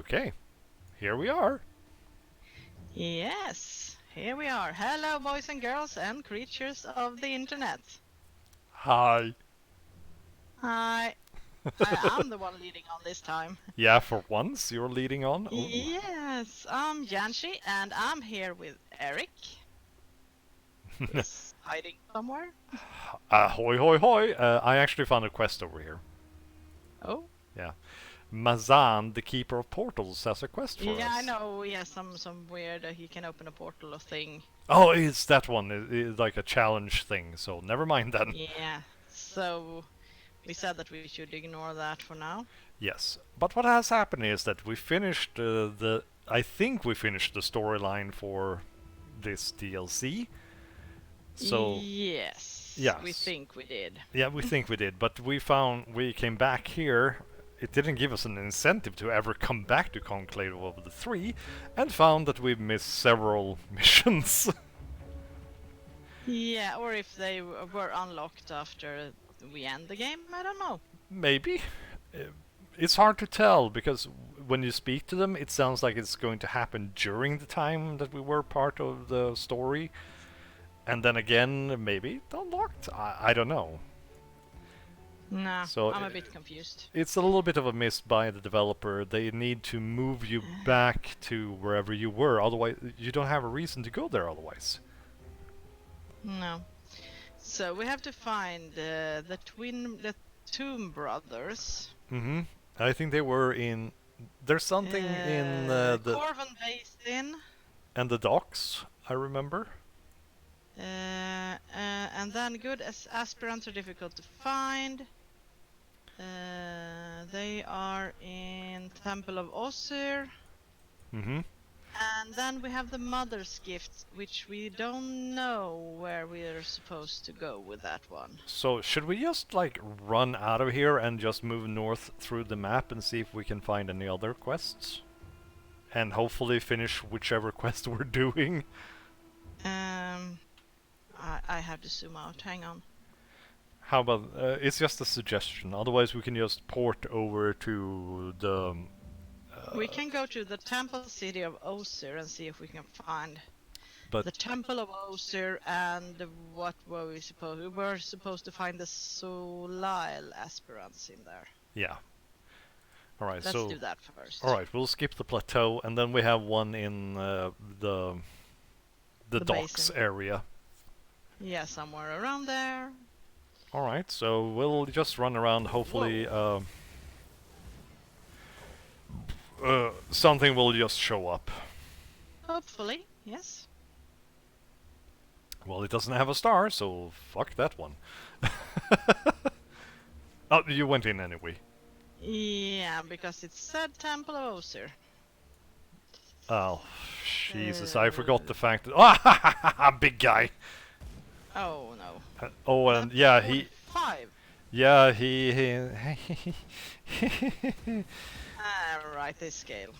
Okay, here we are. Yes, here we are. Hello, boys and girls and creatures of the internet. Hi. Hi, I'm the one leading on this time. Yeah, for once you're leading on. Ooh. Yes, I'm Janshi and I'm here with Eric, who is hiding somewhere. Ahoy, hoy, hoy. I actually found a quest over here. Oh, Yeah. Mazan, the keeper of portals, has a quest for yeah, I us. know. Yeah, some weird. He can open a portal or thing. Oh, it's that one. It's like a challenge thing, so never mind then. Yeah, so we said that we should ignore that for now. Yes. But what has happened is that we finished the. I think we finished the storyline for this DLC. So, Yes, we yes. think we did. Yeah, we think we did, but we came back here. It didn't give us an incentive to ever come back to Conclave of the Three, and found that we've missed several missions. Yeah, or if they were unlocked after we end the game, I don't know. Maybe. Uh, It's hard to tell because when you speak to them, it sounds like it's going to happen during the time that we were part of the story, and then again, maybe it's unlocked. I don't know. Nah, So I'm a bit confused. it's a little bit of a miss by the developer. They need to move you back to wherever you were. Otherwise, you don't have a reason to go there. Otherwise, No. So we have to find the Tomb Brothers. mm-hmm. I think they were in. There's something in the Corvan Basin. and the docks. I remember. And then good as aspirants are difficult to find. They are in Temple of Osir. Mm-hmm. And then we have the Mother's Gift, which we don't know where we're supposed to go with that one. So should we just like run out of here and just move north through the map and see if we can find any other quests? And hopefully finish whichever quest we're doing. I have to zoom out. Hang on. How about it's just a suggestion. Otherwise, we can just port over to the. We can go to the Temple City of Osir and see if we can find But the Temple of Osir and what were we supposed? We were supposed to find the Solile aspirants in there. yeah. All right. Let's so do that first. all right, we'll skip the plateau, and then we have one in the docks basin. area. Yeah, somewhere around there. All right. So we'll just run around. Hopefully, something will just show up. Hopefully, yes. Well, it doesn't have a star, so fuck that one. Oh, you went in anyway. Yeah, because it said Temple of Osir. Oh, Jesus! I forgot the fact that. Ah, big guy. Oh no. Oh, and yeah, he. 5. Yeah, he. Right, they scale.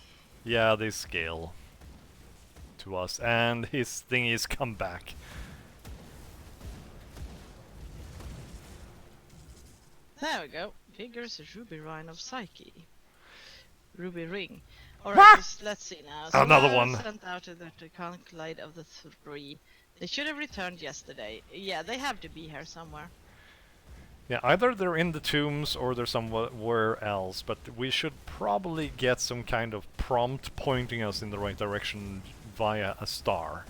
Yeah, they scale to us, and his thingies come back. There we go. Figures a ruby ring of Psyche. Ruby ring. Alright, let's see now. So Another one. Sent out to the conclave of the Three. They should have returned yesterday. Yeah, they have to be here somewhere. Yeah, either they're in the tombs or they're somewhere else, but we should probably get some kind of prompt pointing us in the right direction via a star.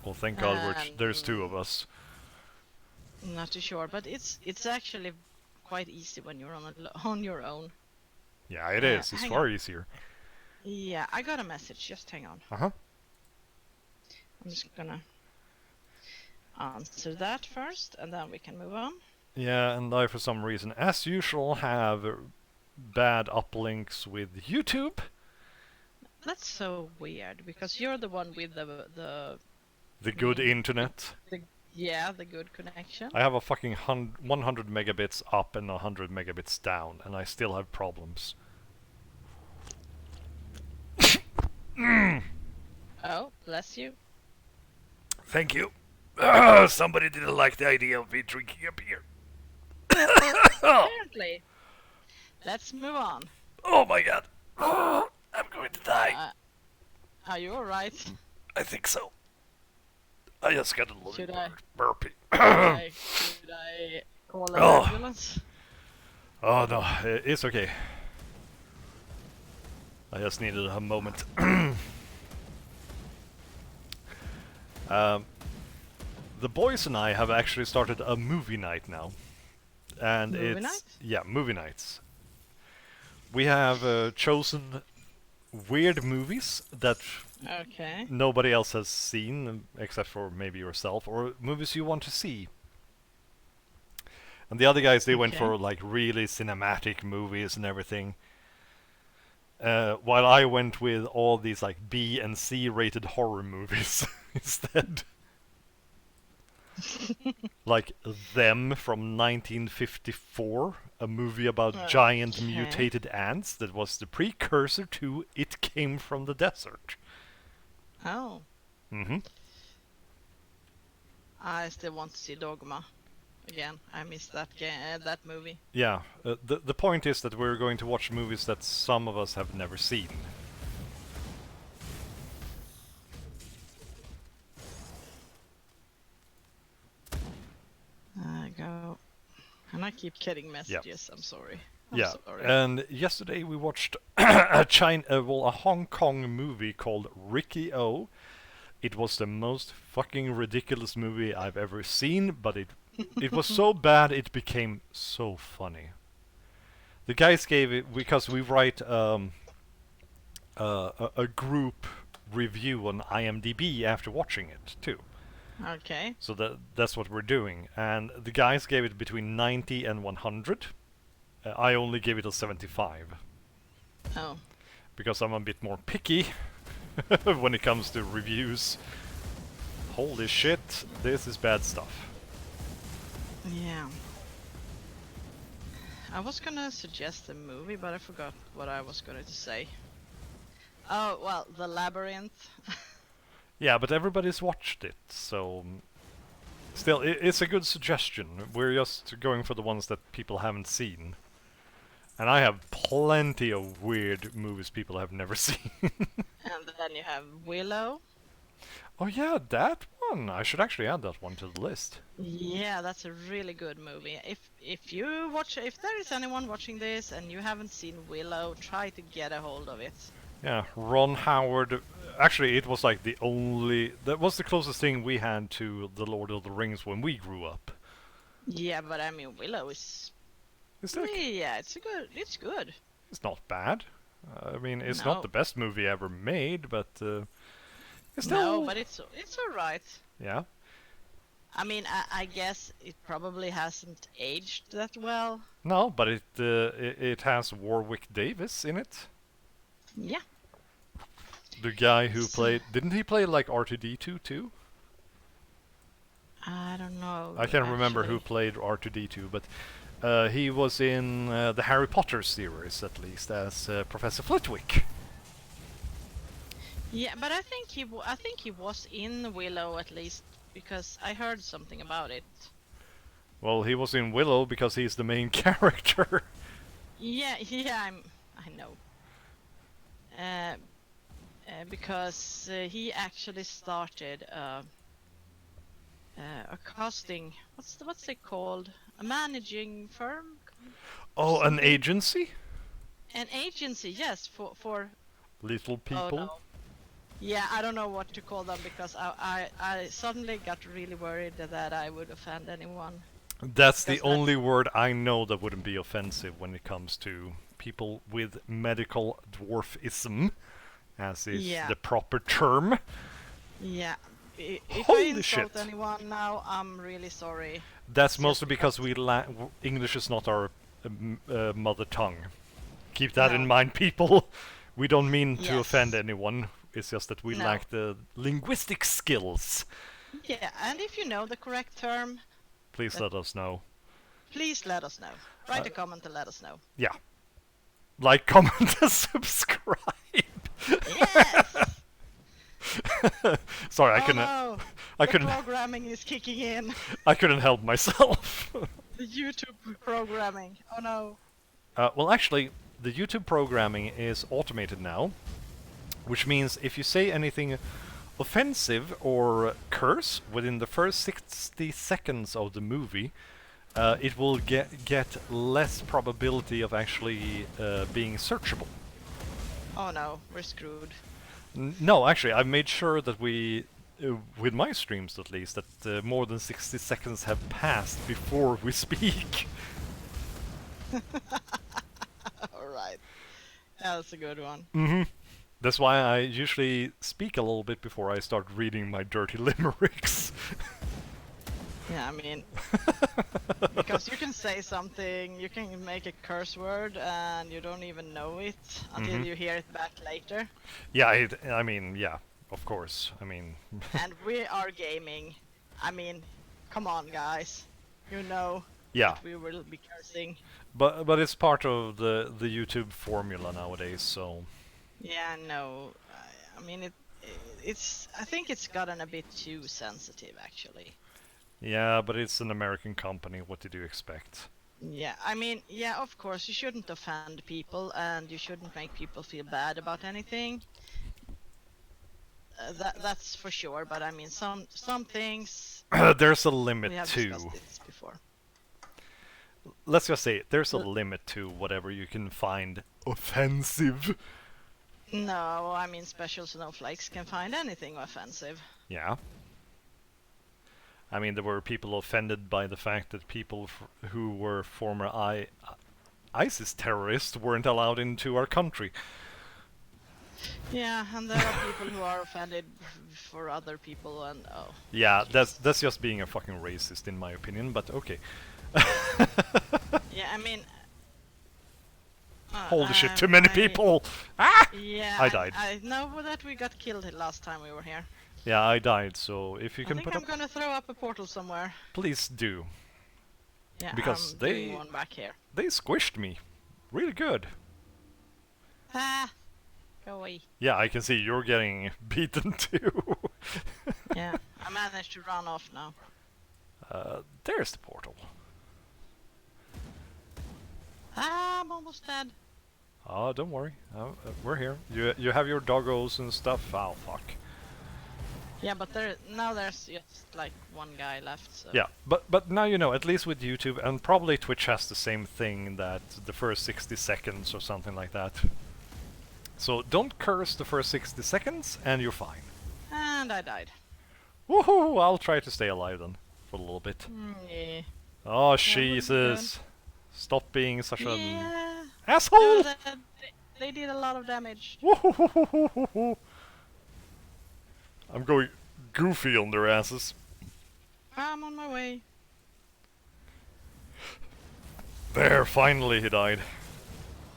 Well, thank God there's two of us. Not too sure, but it's actually quite easy when you're on your own. Yeah, it is. It's far easier. Yeah, I got a message. Just hang on. Uh-huh. I'm just gonna answer that first, and then we can move on. Yeah, and I, for some reason, as usual, have bad uplinks with YouTube. That's so weird, because you're the one with the good internet. Yeah, the good connection. I have a fucking 100 megabits up and 100 megabits down, and I still have problems. Oh, bless you. Thank you. Somebody didn't like the idea of me drinking a beer. Apparently. Let's move on. Oh my god. I'm going to die. Uh, are you alright? I think so. I just got a little Should I? burpee. Should I call an Oh. ambulance? Oh no, it's okay. I just needed a moment. um, the boys and I have actually started a movie night now. And Movie night? Yeah, movie nights. We have chosen weird movies that Okay. nobody else has seen except for maybe yourself, or movies you want to see. And the other guys, they went Okay. for like really cinematic movies and everything. While I went with all these like B and C rated horror movies instead. Like Them from 1954, a movie about giant Okay. mutated ants that was the precursor to It Came from the Desert. Oh. Mm-hmm. I still want to see Dogma. Again, I missed that movie. Yeah, the point is that we're going to watch movies that some of us have never seen. Go. And I keep getting messages. I'm sorry. I'm Yeah, sorry. and yesterday we watched a Hong Kong movie called Ricky O. It was the most fucking ridiculous movie I've ever seen, but it was so bad it became so funny. The guys gave it because we write a group review on IMDb after watching it too. Okay. So that's what we're doing, and the guys gave it between 90 and 100. I only gave it a 75 Oh. because I'm a bit more picky when it comes to reviews. Holy shit, this is bad stuff. Yeah. I was gonna suggest a movie, but I forgot what I was going to say. Oh, well, The Labyrinth. Yeah, but everybody's watched it, so still, it's a good suggestion. We're just going for the ones that people haven't seen. And I have plenty of weird movies people have never seen. And then you have Willow. Oh yeah, that one. I should actually add that one to the list. Yeah, that's a really good movie. If there is anyone watching this and you haven't seen Willow, try to get a hold of it. Yeah, Ron Howard. Actually, it was like that was the closest thing we had to the Lord of the Rings when we grew up. Yeah, but I mean Willow is. It's like, Yeah, it's good. it's not bad. I mean, it's No. not the best movie ever made, but it's still. No, but it's alright. Yeah. I mean, I guess it probably hasn't aged that well. No, but it has Warwick Davis in it. Yeah. The guy who played, didn't he play like R2D2 too? I don't know. I can't remember who actually. played R2D2, but he was in the Harry Potter series at least as Professor Flitwick. Yeah, but I think he was in Willow at least because I heard something about it. Well, he was in Willow because he's the main character. Yeah, I know. Because he actually started a casting. What's it called? A managing firm? Oh, an Something? agency? An agency, yes, for Little Oh people? no. Yeah, I don't know what to call them because I suddenly got really worried that I would offend anyone. That's the Because only word I know that wouldn't be offensive when it comes to people with medical dwarfism, as is Yeah. the proper term. Yeah. If I Holy insult shit. anyone now, I'm really sorry. That's It's mostly just because English is not our mother tongue. Keep that in No. mind, people. We don't mean to Yes. offend anyone. It's just that we No. lack the linguistic skills. Yeah, and if you know the correct term, Please let us know. please let us know. Write a comment and let us know. Yeah. Like, comment, and subscribe. Yes! Sorry, I Oh couldn't. no! I The couldn't. programming is kicking in. I couldn't help myself. The YouTube programming. Oh no. Well, actually, the YouTube programming is automated now, which means if you say anything offensive or curse within the first 60 seconds of the movie, it will get less probability of actually being searchable. Oh no, we're screwed. No, actually, I've made sure that with my streams at least, that more than 60 seconds have passed before we speak. Alright. That's a good one. Mm-hmm. That's why I usually speak a little bit before I start reading my dirty limericks. Yeah, I mean, because you can say something, you can make a curse word and you don't even know it until you hear it back later. Yeah, I mean, yeah, of course. I mean, And we are gaming. I mean, come on, guys. You know yeah, that we will be cursing. but it's part of the YouTube formula nowadays. So Yeah, no. I mean, it's. I think it's gotten a bit too sensitive, actually. yeah, but it's an American company. What did you expect? Yeah, I mean, yeah, of course, you shouldn't offend people and you shouldn't make people feel bad about anything. That's for sure, but I mean, some things There's a we limit have too. discussed this before. Let's just say it, there's a L- limit to whatever you can find offensive. No, I mean, special snowflakes can find anything offensive. Yeah. I mean, there were people offended by the fact that people who were former ISIS terrorists weren't allowed into our country. Yeah, and there are people who are offended for other people, and oh. Yeah, jeez. that's just being a fucking racist in my opinion, but okay. Yeah, I mean. Holy shit, too many people! Ah! Yeah, I died. I know that we got killed last time we were here. Yeah, I died, so if you I can think put I'm up... gonna throw up a portal somewhere. Please do. Yeah, Because I'm doing one back here. they squished me. Really good. Ah, go away. Yeah, I can see you're getting beaten too. Yeah, I managed to run off now. There's the portal. Ah, I'm almost dead. Oh, don't worry. We're here. You have your doggos and stuff. Oh, fuck. Yeah, but now there's just like one guy left. So. Yeah, but now you know, at least with YouTube, and probably Twitch has the same thing, that the first 60 seconds or something like that. So don't curse the first 60 seconds, and you're fine. And I died. Woohoo! I'll try to stay alive then, for a little bit. Yeah. Oh, be Jesus. Stop being such an Yeah. asshole! No, they did a lot of damage. Woohoo! I'm going goofy on their asses. I'm on my way. There, finally he died.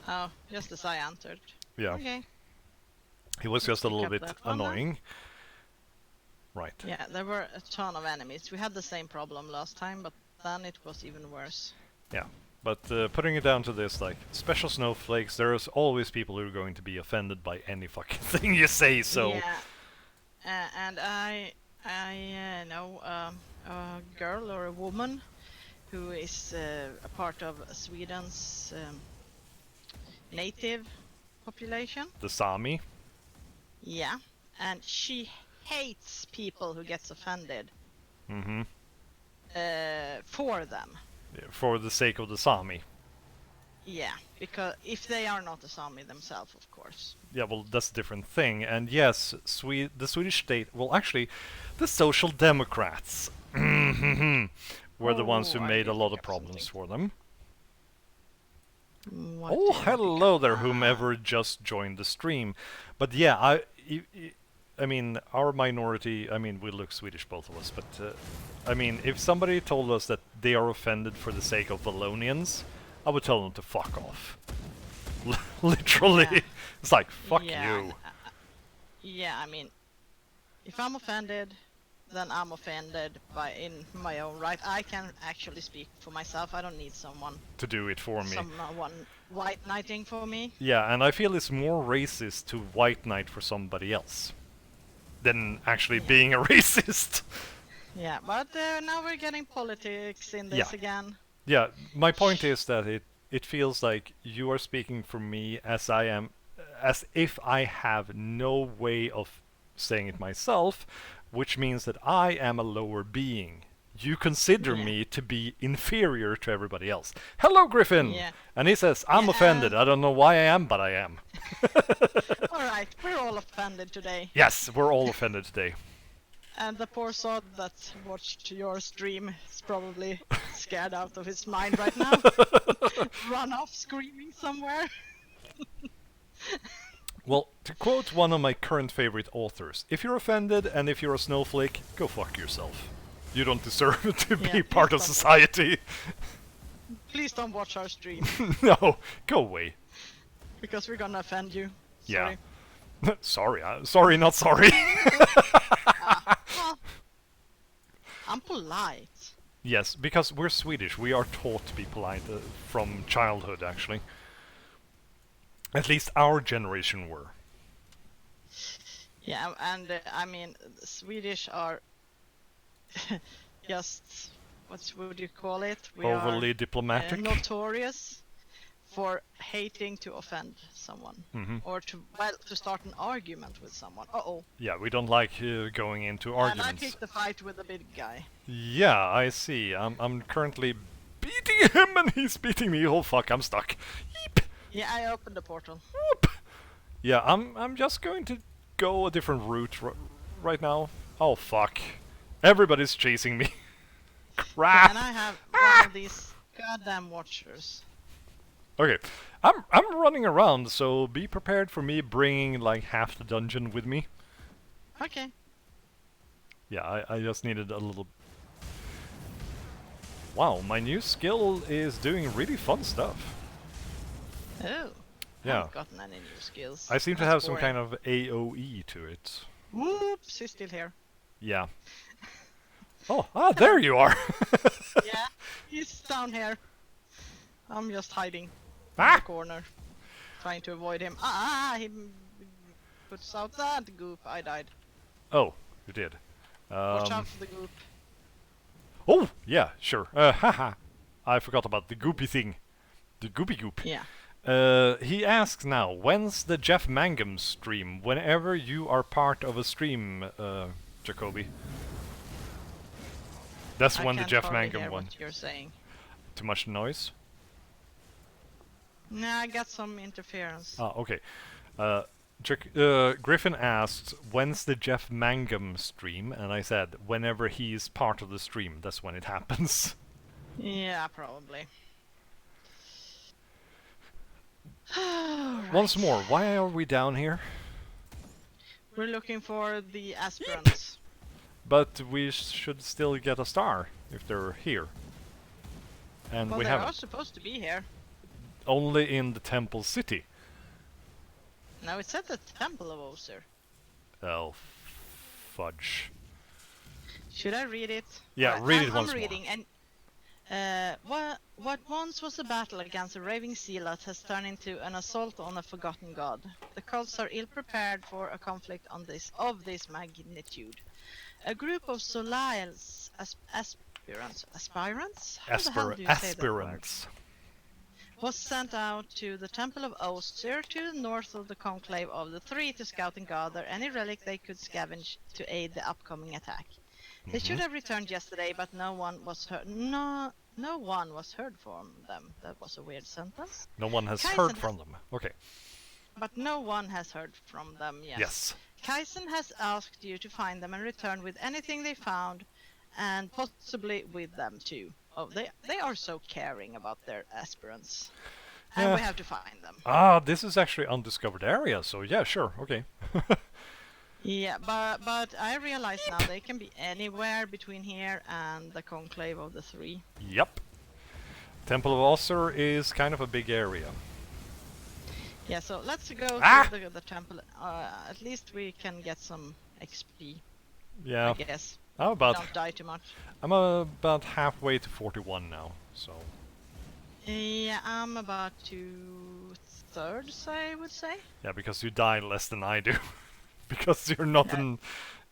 Oh, just as I entered. Yeah, Okay. he was just a pick little up bit that one then. annoying. Right. Yeah, there were a ton of enemies. We had the same problem last time, but then it was even worse. Yeah, but putting it down to this, like, special snowflakes, there's always people who are going to be offended by any fucking thing you say, so... Yeah. And I know a girl or a woman who is a part of Sweden's native population. The Sami. Yeah, and she hates people who gets offended Mm-hmm. for them. For the sake of the Sami. Yeah, because if they are not a Sami themselves, of course. Yeah, well, that's a different thing. And yes, the Swedish state, well, actually, the Social Democrats were the ones who Oh, I made a did lot pick of up problems something. for them. What Oh, did I pick hello up? there, Ah, whomever just joined the stream. But yeah, I mean, our minority, I mean, we look Swedish, both of us, but I mean, if somebody told us that they are offended for the sake of Valonians, I would tell them to fuck off. Literally. Yeah. It's like, fuck yeah, you. yeah, I mean, if I'm offended, then I'm offended in my own right. I can actually speak for myself. I don't need someone To do it for me. white knighting for me. Yeah, and I feel it's more racist to white knight for somebody else than actually Yeah. being a racist. Yeah, but now we're getting politics in this Yeah. again. Yeah, my point is that it feels like you are speaking for me as I am, as if I have no way of saying it myself, which means that I am a lower being. You consider Yeah. me to be inferior to everybody else. Hello, Griffin! Yeah. And he says, I'm Yeah. offended. I don't know why I am, but I am. All right, we're all offended today. Yes, we're all offended today. And the poor sod that watched your stream is probably scared out of his mind right now. Run off screaming somewhere. Well, to quote one of my current favorite authors, if you're offended and if you're a snowflake, go fuck yourself. You don't deserve to Yeah, be part of please don't. society. Please don't watch our stream No, go away. because we're gonna offend you. Yeah. Sorry. Sorry, sorry, not sorry. Well, I'm polite. Yes, because we're Swedish, we are taught to be polite from childhood, actually. At least our generation were. Yeah, and I mean, the Swedish are just, what would you call it? We Overly are diplomatic. notorious for hating to offend someone or to start an argument with someone. Uh-oh. Yeah, we don't like going into And I arguments. picked the fight with the big guy. Yeah, I see. I'm currently beating him and he's beating me. Oh fuck, I'm stuck. Yeep. Yeah, I opened the portal. Whoop. Yeah, I'm just going to go a different route right now. Oh fuck. Everybody's chasing me. Crap. And I have one of these goddamn watchers. Okay. I'm running around, so be prepared for me bringing like half the dungeon with me. Okay. Yeah, I just needed a little... Wow, my new skill is doing really fun stuff. Oh. Yeah. Haven't gotten any new skills. I seem to That's have some boring. kind of AoE to it. Whoops, he's still here. Yeah. Oh, there you are! Yeah, he's down here. I'm just hiding in Ah! the corner, trying to avoid him. He puts out that goop. I died. Oh, you did. Watch out for the goop. Oh, yeah, sure. Haha. I forgot about the goopy thing. The goopy goop. Yeah. He asks now, when's the Jeff Mangum stream? Whenever you are part of a stream, Jacoby. That's I when the can't Jeff hardly Mangum hear one. what you're saying. Too much noise? Nah, I got some interference. Ah, okay. Griffin asked, when's the Jeff Mangum stream? And I said, whenever he's part of the stream, that's when it happens. Yeah, probably. Once more, why are we down here? We're looking for the aspirants. But we should still get a star if they're here. And Well, we they are haven't. supposed to be here. Only in the Temple City. No, it's at the Temple of Oser. Oh, fudge. Should I read it? Yeah, Alright, read it I'm once reading, and what once was a battle against a raving zealot has turned into an assault on a forgotten god. The cults are ill prepared for a conflict of this magnitude. A group of Solile's aspirants? How the hell do you say that word? Aspirants. Was sent out to the Temple of Oster to the north of the conclave of the Three to scout and gather any relic they could scavenge to aid the upcoming attack. They should have returned yesterday, but no one was heard. No one was heard from them. That was a weird sentence. No one has Kaisen heard has- from them. Okay. But no one has heard from them. Yes. Kaisen has asked you to find them and return with anything they found, and possibly with them too. Oh, they are so caring about their aspirants, and Yeah. we have to find them. Ah, this is actually undiscovered area, so yeah, sure, okay. Yeah, but I realize now they can be anywhere between here and the conclave of the Three. Yep. Temple of Oser is kind of a big area. Yeah, so let's go Ah! to the temple. At least we can get some XP, Yeah. I guess. I'm about Don't die too much. I'm about halfway to 41 now, so Yeah, I'm about 2/3, I would say. yeah, because you die less than I do. Because you're not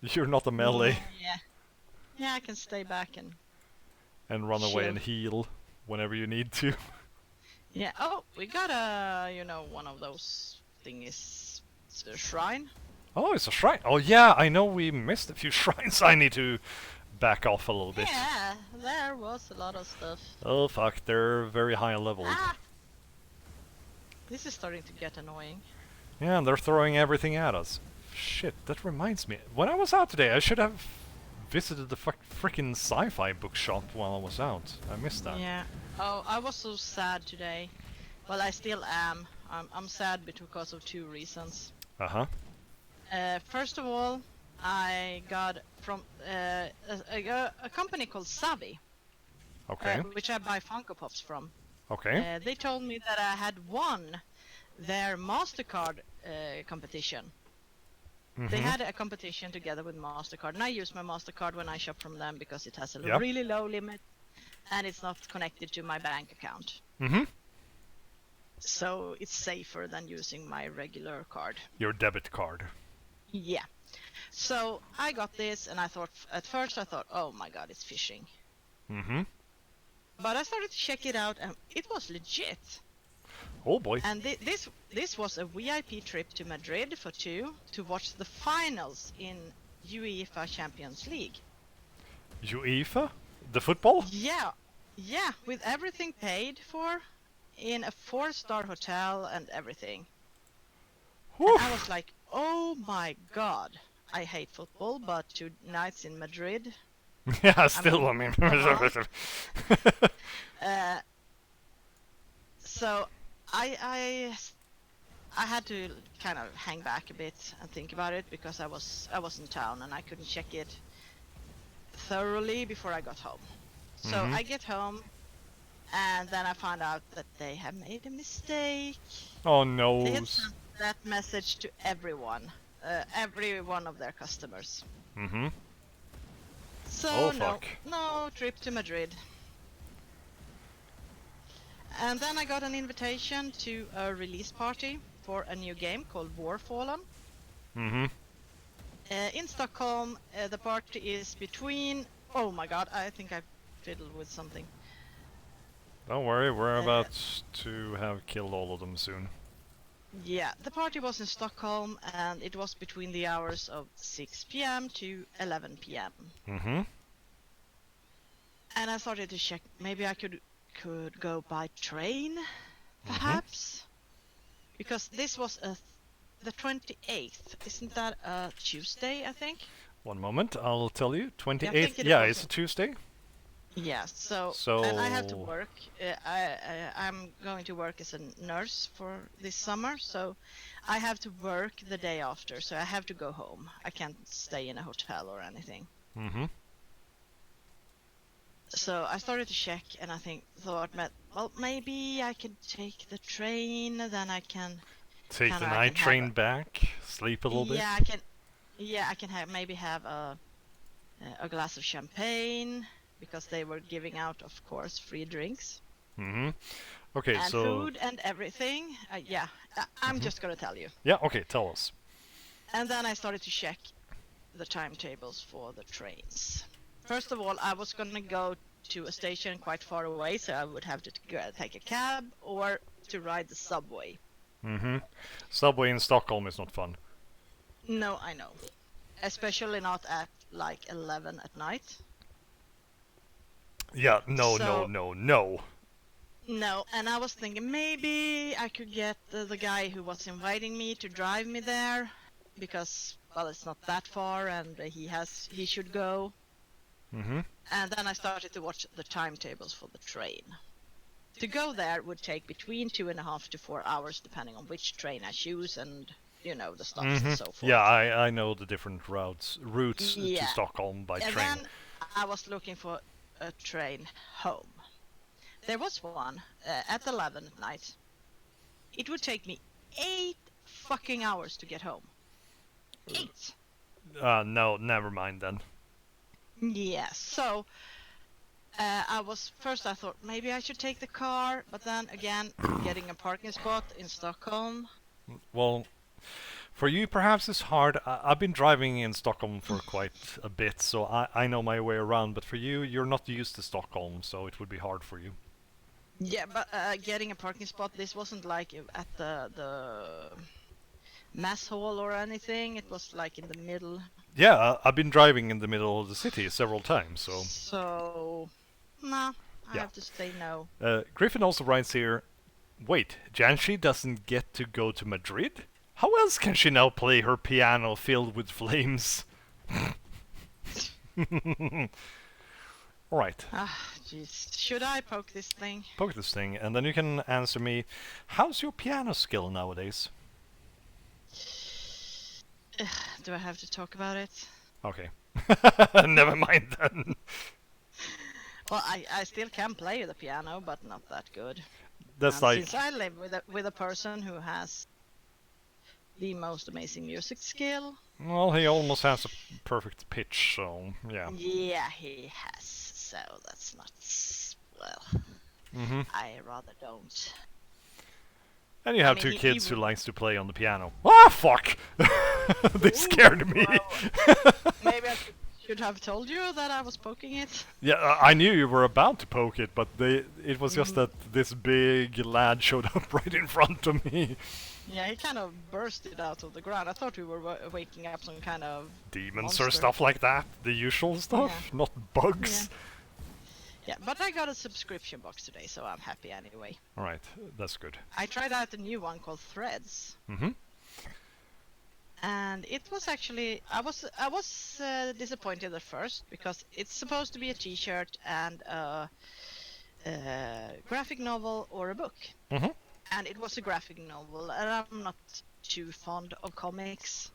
you're not a melee Yeah. Yeah, I can stay back and and run away Shield. and heal whenever you need to. Yeah. Oh, we got a, one of those thingies. It's a shrine. Oh, it's a shrine. Oh yeah, I know we missed a few shrines. I need to back off a little bit. Yeah, there was a lot of stuff. Oh fuck, they're very high leveled. Ah, this is starting to get annoying. Yeah, and they're throwing everything at us. Shit, that reminds me. When I was out today, I should have visited the freaking sci-fi bookshop while I was out. I missed that. Yeah. Oh, I was so sad today. Well, I still am. I'm sad because of two reasons. Uh-huh. First of all, I got from a company called Savvy, Okay. which I buy Funko Pops from. Okay. They told me that I had won their MasterCard competition. They had a competition together with MasterCard, and I use my MasterCard when I shop from them because it has a Yep. really low limit and it's not connected to my bank account. Mm-hmm. So it's safer than using my regular card. Your debit card. Yeah. So I got this, and I thought, at first I thought, oh my god, it's phishing. Mm-hmm. But I started to check it out, and it was legit. Oh boy. And this was a VIP trip to Madrid for two to watch the finals in UEFA Champions League. UEFA? The football? Yeah, with everything paid for, in a 4-star hotel and everything. Whew. And I was like, oh my god, I hate football, but 2 nights in Madrid. Yeah, still, I mean. So I had to kind of hang back a bit and think about it because I was in town and I couldn't check it thoroughly before I got home. So I get home and then I found out that they have made a mistake. Oh They no. had sent that message to every one of their customers. Mm-hmm. So Oh, fuck. no trip to Madrid. And then I got an invitation to a release party for a new game called Warfallen. Mm-hmm. In Stockholm, the party is between... Oh my god, I think I fiddled with something. Don't worry, we're about to have killed all of them soon. Yeah, the party was in Stockholm and it was between the hours of 6 p.m. to 11 p.m. Mm-hmm. And I started to check, maybe I could go by train, perhaps? Because this was the 28th. Isn't that a Tuesday, I think? One moment, I'll tell you. 28th. think it Yeah, was it's a Tuesday. Yeah, so and I have to work. I'm going to work as a nurse for this summer, so I have to work the day after. So I have to go home. I can't stay in a hotel or anything. Mm-hmm. So I started to check, and I thought, well, maybe I can take the train. Then I can Take the I night can train back, sleep a little bit. I can. Yeah, I can maybe have a glass of champagne because they were giving out, of course, free drinks. Mm-hmm. Okay, And so... food and everything. I'm just gonna tell you. Yeah, okay, tell us. And then I started to check the timetables for the trains. First of all, I was gonna go to a station quite far away, so I would have to take a cab or to ride the subway. Mm-hmm. Subway in Stockholm is not fun. No, I know. Especially not at like 11 at night. Yeah, no. No, and I was thinking maybe I could get the guy who was inviting me to drive me there because, well, it's not that far and he should go. Mm-hmm. And then I started to watch the timetables for the train. To go there would take between 2.5 to 4 hours depending on which train I choose and, the stops and so forth. Yeah, I know the different routes to Yeah. Stockholm by And train. then I was looking for a train home. There was one at 11 at night. It would take me 8 fucking hours to get home. 8! No, never mind then. Yeah, so I thought maybe I should take the car, but then again, getting a parking spot in Stockholm. Well, for you perhaps it's hard. I've been driving in Stockholm for quite a bit, so I know my way around, but for you, you're not used to Stockholm, so it would be hard for you. Yeah, but getting a parking spot, this wasn't like at the mess hall or anything. It was like in the middle. Yeah, I've been driving in the middle of the city several times, so So, nah, I yeah. have to say no. Griffin also writes here, wait, Janshi doesn't get to go to Madrid? How else can she now play her piano filled with flames? Alright, Ah, jeez. Should I poke this thing? poke this thing, and then you can answer me, how's your piano skill nowadays? Do I have to talk about it? Okay. Never mind then. Well, I still can play the piano, but not that good. That's And like, since I live with a person who has the most amazing music skill, well, he almost has a perfect pitch, so yeah. yeah, he has. So that's not well. Mm-hmm. I rather don't. And you I have mean, two he kids who would. likes to play on the piano. Ah, fuck! They Ooh, scared me. maybe I should have told you that I was poking it. Yeah, I knew you were about to poke it, but it was just Mm, that this big lad showed up right in front of me. yeah, he kind of bursted out of the ground. I thought we were waking up some kind of Demons or monster. stuff like that. The usual stuff, Yeah. not bugs. Yeah, but I got a subscription box today, so I'm happy anyway. Alright, that's good. I tried out a new one called Threads, Mm-hmm. and it was actually I was disappointed at first because it's supposed to be a T-shirt and a graphic novel or a book, Mm-hmm. and it was a graphic novel, and I'm not too fond of comics.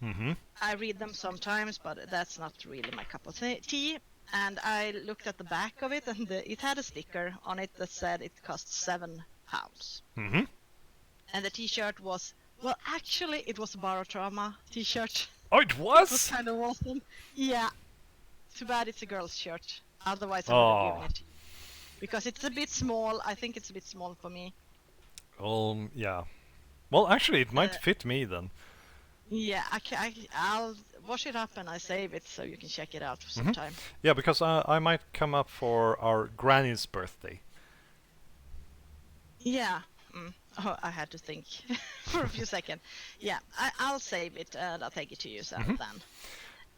Mm-hmm. I read them sometimes, but that's not really my cup of tea. And I looked at the back of it, and it had a sticker on it that said it cost £7. Mm-hmm. And the T-shirt was, well, actually, it was a Barotrauma T-shirt. Oh, it It was was? kind of awesome. Yeah. Too bad it's a girl's shirt. Otherwise, I would have given Oh. it to you. Because it's a bit small. I think it's a bit small for me. Yeah. Well, actually, it might Uh, fit me then. yeah, I'll wash it up and I save it so you can check it out Mm-hmm. sometime. Yeah, because I might come up for our granny's birthday. Yeah. Oh, I had to think for a few seconds. Yeah, I'll save it and I'll take it to you Mhm. then.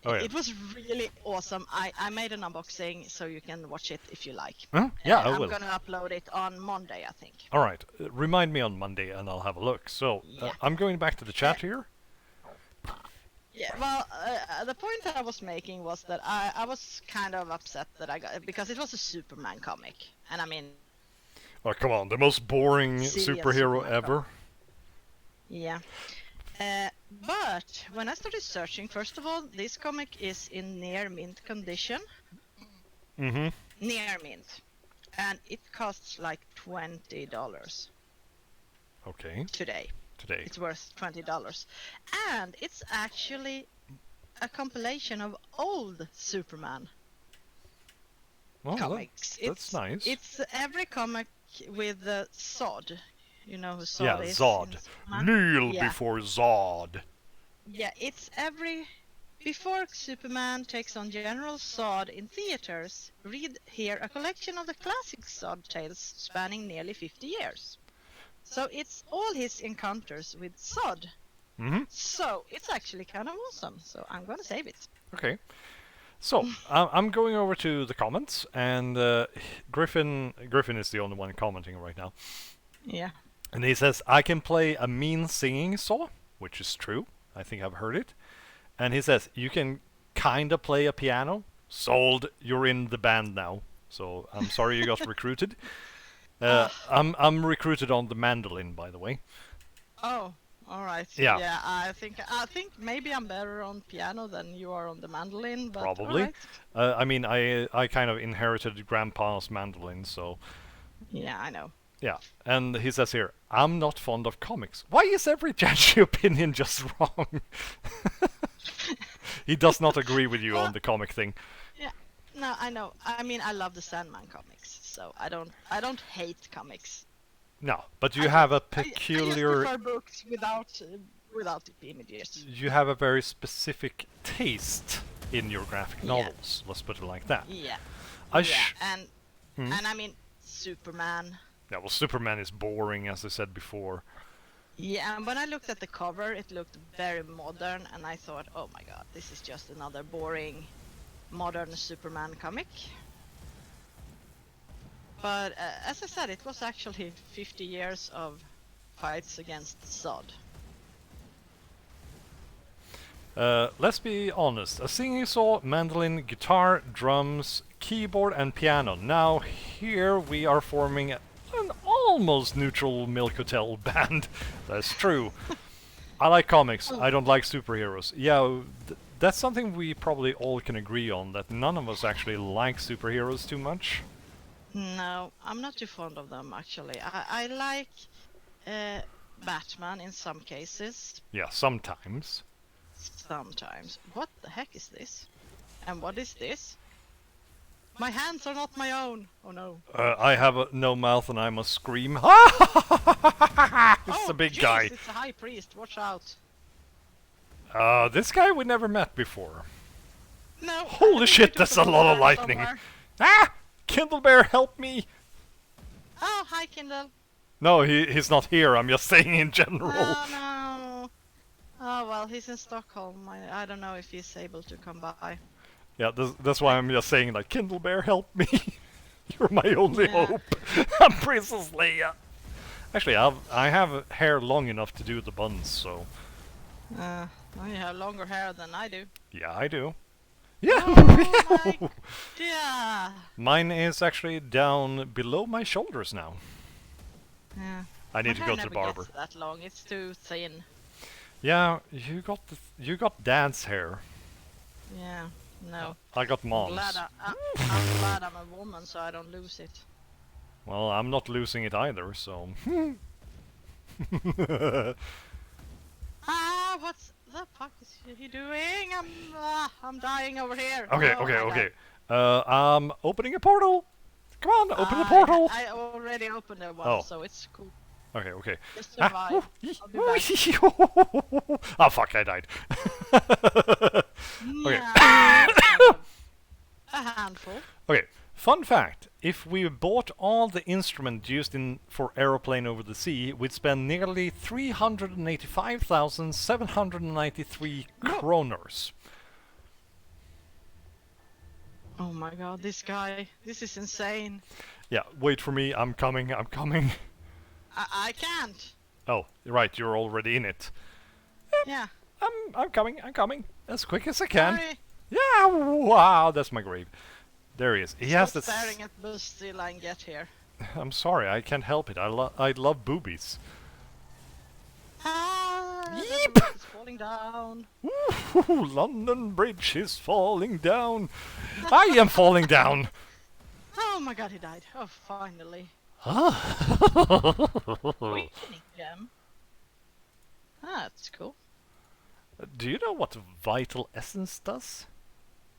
Oh yeah. It was really awesome. I made an unboxing so you can watch it if you like. Huh? Yeah, I I'm will. gonna upload it on Monday, I think. All right. Remind me on Monday, and I'll have a look. So Yeah. I'm going back to the chat here. Yeah, well, the point I was making was that I was kind of upset that I got because it was a Superman comic, and I mean, Oh come on, the most boring Silly superhero Superman ever. yeah. But when I started searching, first of all, this comic is in near mint condition, Mm-hmm. near mint, and it costs like $20 Okay. today. Today. It's worth $20, and it's actually a compilation of old Superman Well, comics. that's nice. It's every comic with the Zod. You know who Zod Yeah, is? Zod. in Superman? Kneel Yeah. before Zod. Yeah, it's every. Before Superman takes on General Zod in theaters, read here a collection of the classic Zod tales spanning nearly 50 years. So it's all his encounters with Zod. Mm-hmm. So it's actually kind of awesome. So I'm gonna save it. Okay. So I'm going over to the comments, and Griffin is the only one commenting right now, Yeah. and he says I can play a mean singing saw, which is true. I think I've heard it. And he says you can kinda play a piano. Sold. You're in the band now. So I'm sorry you got recruited. I'm recruited on the mandolin, by the way. Oh, all right. Yeah. Yeah, I think maybe I'm better on piano than you are on the mandolin, but Probably. all right. I mean, I kind of inherited Grandpa's mandolin, so Yeah, I know. yeah. And he says here, I'm not fond of comics. Why is every Janshi opinion just wrong? He does not agree with you on the comic thing. Yeah. No, I know. I mean, I love the Sandman comics, so I don't hate comics. No, but you I have a I just peculiar, prefer books without the images. you have a very specific taste in your graphic Yeah. novels. Let's put it like that. Yeah. I Yeah, and Hmm? and I mean, Superman. Yeah, well, Superman is boring, as I said before. Yeah, and when I looked at the cover, it looked very modern, and I thought, oh my god, this is just another boring modern Superman comic. But as I said, it was actually 50 years of fights against Zod. Let's be honest. A singing saw, mandolin, guitar, drums, keyboard, and piano. Now here we are forming an almost neutral Milk Hotel band. That's true. I like comics. I don't like superheroes. Yeah, that's something we probably all can agree on. That none of us actually like superheroes too much. No, I'm not too fond of them actually. I like Batman in some cases. Yeah, sometimes. Sometimes. What the heck is this? And what is this? My hands are not my own. Oh no. I have no mouth and I must scream. It's Oh, a big jeez, guy. It's a high priest. Watch out. This guy we never met before. No. Holy shit, that's a lot of lightning. Somewhere. Ah! Kindle Bear, help me! Oh, hi, Kindle. No, he's not here. I'm just saying in general. Oh no. Oh well, he's in Stockholm. I don't know if he's able to come by. Yeah, that's why I'm just saying, like, Kindle Bear, help me! You're my only Yeah. hope. I'm Princess Leia. Actually, I have hair long enough to do the buns, so Well, you have longer hair than I do. yeah, I do. Yeah. Oh my yeah. Mine is actually down below my shoulders now. Yeah. I need My to hair go to the never barber. gets that long. It's too thin. Yeah, you got dad's hair. Yeah. No. I got I'm mom's. glad I'm glad I'm a woman, so I don't lose it. Well, I'm not losing it either, so. Ah, what's the fuck is he doing? I'm dying over here. Okay, Oh okay, my okay. God. I'm opening a portal. Come on, open the portal. I already opened it once, Oh. so it's cool. Okay, okay. Just Ah, survive. I'll be back. oh fuck! I died. Okay. Yeah, a handful. Okay. Fun fact: if we bought all the instrument used for aeroplane over the sea, we'd spend nearly 385,793 kroners. Oh my god, this guy. This is insane. Yeah, wait for me. I'm coming. I'm coming. I can't. Oh, right. You're already in it. Yeah. I'm coming. I'm coming as quick as I can. Sorry. Yeah. Wow. That's my grave. There he is. He has Stop this. staring at Buzz till I get here. I'm sorry. I can't help it. I love boobies. Ah, the Yeep. roof is falling down. Ooh, London Bridge is falling down. I am falling down. Oh my god, he died. Oh, finally. Ah. Weakening gem. Ah, that's cool. Do you know what vital essence does?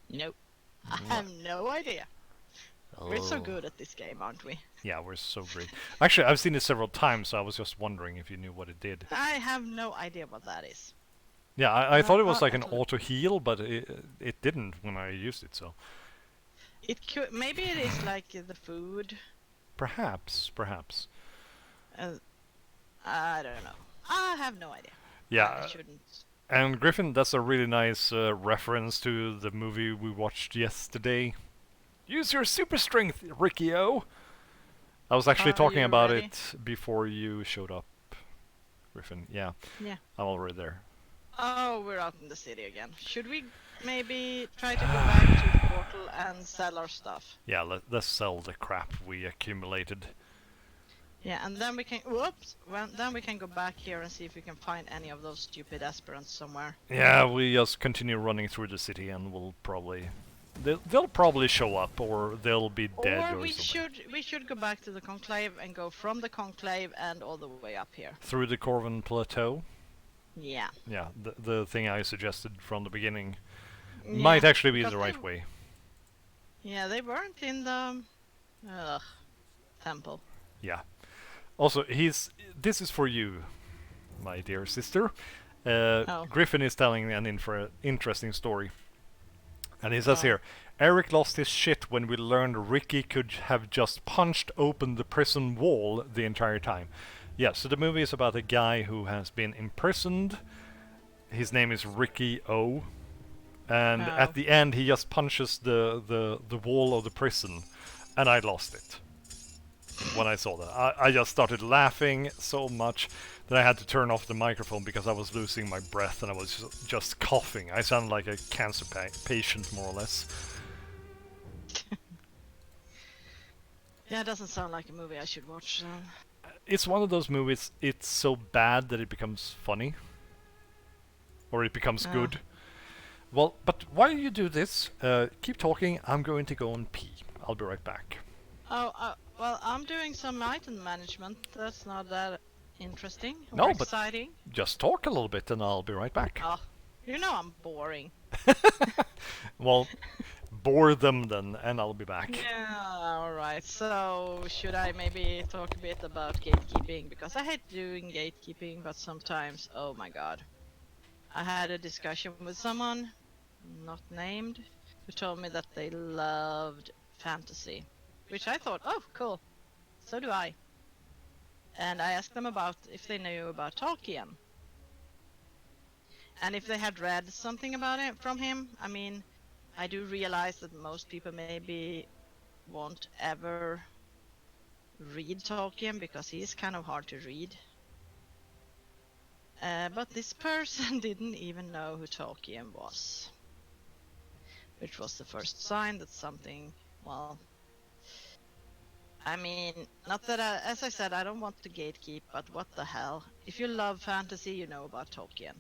Nope. I have no idea. We're so Oh. good at this game, aren't we? Yeah, we're so great. Actually, I've seen it several times, so I was just wondering if you knew what it did. I have no idea what that is. Yeah, I thought it was not like an at all. auto heal, but it didn't when I used it. So It could, maybe it is like the food. perhaps. I don't know. I have no idea. Yeah, I shouldn't. and Griffin, that's a really nice reference to the movie we watched yesterday. Use your super strength, Ricky-O! I was actually Are talking you about ready? it before you showed up, Griffin. Yeah, Yeah. I'm already there. Oh, we're out in the city again. Should we maybe try to go back to the portal and sell our stuff? Yeah, let's sell the crap we accumulated. Yeah, and then we can. Whoops! Well, then we can go back here and see if we can find any of those stupid aspirants somewhere. Yeah, we just continue running through the city and we'll probably... They'll probably show up, or they'll be dead Or or we something. should go back to the conclave and go from the conclave and all the way up here. Through the Corvin Plateau. Yeah. Yeah, the thing I suggested from the beginning Yeah, might actually be because the they- right way. Yeah, they weren't in the temple. Yeah. Also, this is for you, my dear sister. Oh. Griffin is telling an interesting story. And he says Oh. here, Eric lost his shit when we learned Ricky could have just punched open the prison wall the entire time. Yeah, so the movie is about a guy who has been imprisoned. His name is Ricky O. And at Oh. the end, he just punches the wall of the prison. And I lost it when I saw that. I just started laughing so much that I had to turn off the microphone because I was losing my breath and I was just coughing. I sounded like a cancer patient, more or less. Yeah, it doesn't sound like a movie I should watch. So. It's one of those movies, it's so bad that it becomes funny. Or it becomes Oh. good. Well, but while you do this, keep talking. I'm going to go and pee. I'll be right back. Oh, well, I'm doing some item management. That's not that interesting or No, but exciting. just talk a little bit and I'll be right back. Oh, you know I'm boring. Well, bore them then, and I'll be back. Yeah, alright. So, should I maybe talk a bit about gatekeeping? Because I hate doing gatekeeping, but sometimes, oh my god. I had a discussion with someone, not named, who told me that they loved fantasy. Which I thought, oh, cool. So do I. And I asked them about if they knew about Tolkien. And if they had read something about it from him. I mean, I do realize that most people maybe won't ever read Tolkien because he is kind of hard to read. But this person didn't even know who Tolkien was. Which was the first sign that something, well, I mean, not that as I said, I don't want to gatekeep, but what the hell? If you love fantasy, you know about Tolkien.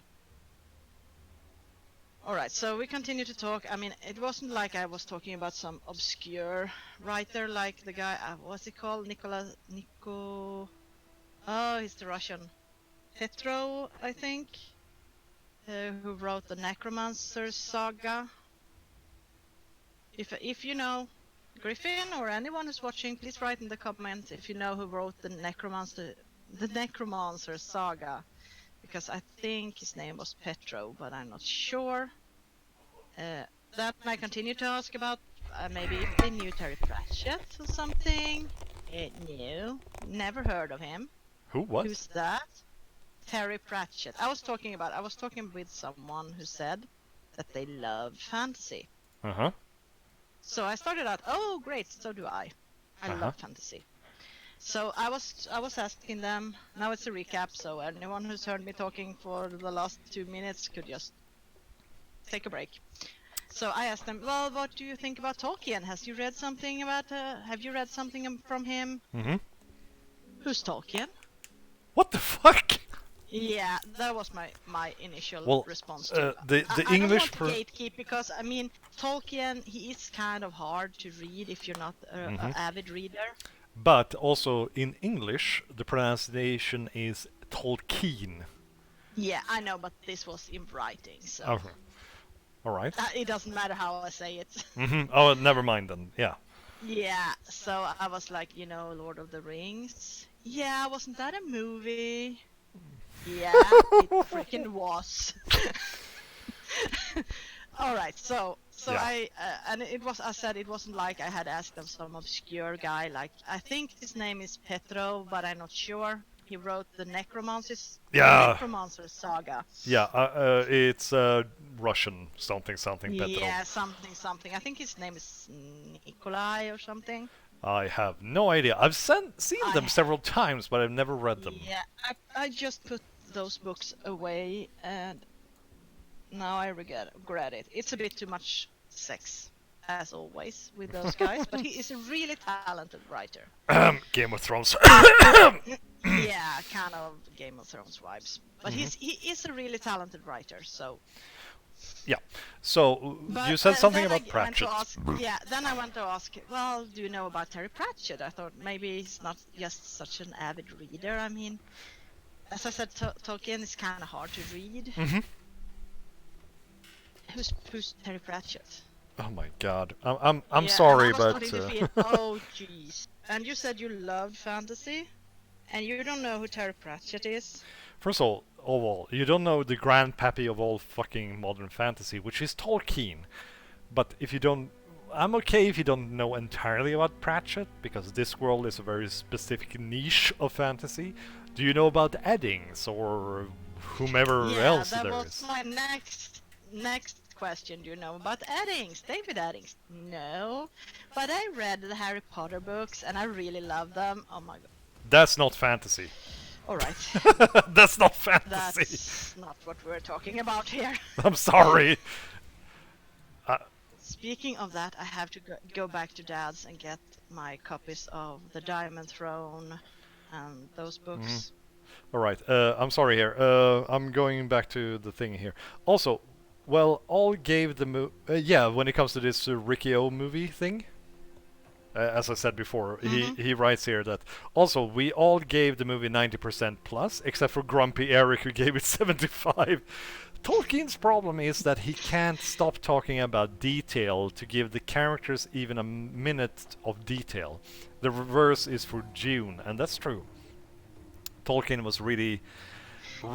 Alright, so we continue to talk. I mean, it wasn't like I was talking about some obscure writer like the guy, what's he called? Oh, he's the Russian. Petro, I think, who wrote the Necromancer saga. If you know, Griffin or anyone who's watching, please write in the comments if you know who wrote the Necromancer saga, because I think his name was Petro, but I'm not sure. Then I continue to ask about maybe if they knew Terry Pratchett or something. No, never heard of him. Who? What? Who's that? Terry Pratchett. I was talking with someone who said that they love fantasy. Uh-huh. So I started out, oh great, so do I. I love fantasy. So I was asking them, now it's a recap, so anyone who's heard me talking for the last 2 minutes could just take a break. So I asked them, well, what do you think about Tolkien? Have you read something from him? Mm-hmm. Who's Tolkien? What the fuck? Yeah, that was my initial response to the I English don't want to gatekeep because I mean Tolkien, he is kind of hard to read if you're not an avid reader. But also in English, the pronunciation is Tolkien. Yeah, I know, but this was in writing, so. Okay. All right. It doesn't matter how I say it. Mm-hmm. Oh, never mind then. Yeah. Yeah, so I was like, Lord of the Rings. Yeah, wasn't that a movie? Yeah, it freaking was. All right, so yeah. I said it wasn't like I had asked of some obscure guy. Like I think his name is Petro, but I'm not sure. He wrote the Necromancer saga. Yeah, it's Russian something Petro. Yeah, something. I think his name is Nikolai or something. I have no idea. I've seen them several times, but I've never read them. Yeah, I just put those books away, and now I regret it. It's a bit too much sex, as always, with those guys, but he is a really talented writer. Game of Thrones. Yeah, kind of Game of Thrones vibes. But he is a really talented writer, so... Yeah. So you said something about Pratchett. Then I went to ask, well, do you know about Terry Pratchett? I thought maybe he's not just such an avid reader. I mean, as I said, Tolkien is kind of hard to read. Mm-hmm. Who's Terry Pratchett? Oh my God. I'm sorry, but. Oh jeez. And you said you loved fantasy, and you don't know who Terry Pratchett is? First of all, you don't know the grandpappy of all fucking modern fantasy, which is Tolkien. But if you don't, I'm okay if you don't know entirely about Pratchett, because this world is a very specific niche of fantasy. Do you know about Eddings or whomever Yeah, else that there was is? my next question. Do you know about Eddings? David Eddings? No, but I read the Harry Potter books and I really love them. Oh my god. That's not fantasy. All right, That's not fantasy. that's not what we're talking about here. I'm sorry. Uh, Speaking of that, I have to go back to Dad's and get my copies of The Diamond Throne and those mhm. books. All right. I'm sorry here. I'm going back to the thing here. Also, well, all gave the yeah. When it comes to this Ricky O movie thing, as I said before, Mm-hmm. he writes here that also we all gave the movie 90% plus, except for Grumpy Eric who gave it 75. Tolkien's problem is that he can't stop talking about detail to give the characters even a minute of detail. The reverse is for June, and that's true. Tolkien was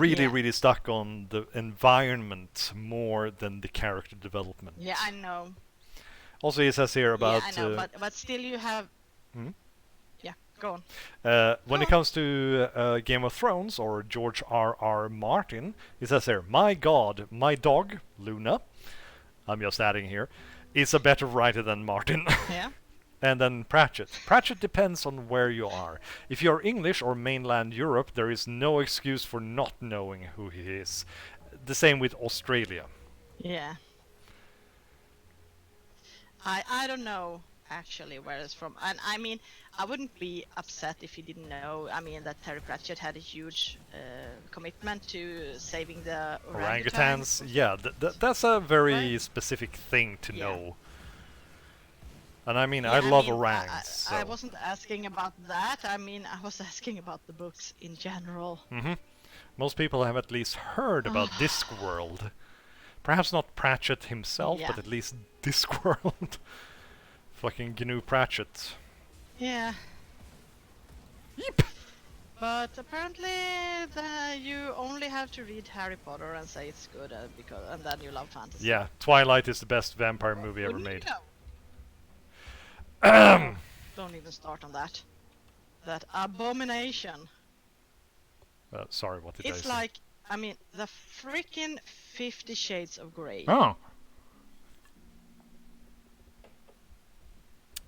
Yeah, really stuck on the environment more than the character development. yeah, I know. Also, he says here Yeah, about I know. But still, you have. hmm? Yeah, go on. When Go it on. comes to Game of Thrones or George R. Martin, he says here, "My God, my dog Luna." I'm just adding here, is a better writer than Martin. Yeah. And then Pratchett. Pratchett depends on where you are. If you're English or mainland Europe, there is no excuse for not knowing who he is. The same with Australia. Yeah. I don't know actually where it's from. And I mean, I wouldn't be upset if you didn't know. I mean, that Terry Pratchett had a huge commitment to saving the orangutans, Orangutans, yeah, that's a very right? specific thing to Yeah. know. And I mean, I Yeah, I love mean, orangs, I so. wasn't asking about that. I mean, I was asking about the books in general. hmm Most people have at least heard about Discworld. Perhaps not Pratchett himself, Yeah. but at least Discworld. Fucking GNU Pratchett. Yeah. Yep. But apparently, you only have to read Harry Potter and say it's good, because and then you love fantasy. Yeah, Twilight is the best vampire movie ever Wouldn't you made. know? Oh, don't even start on that. That abomination. Sorry, what did I It's say? like, I mean, the freaking 50 Shades of Grey. Oh,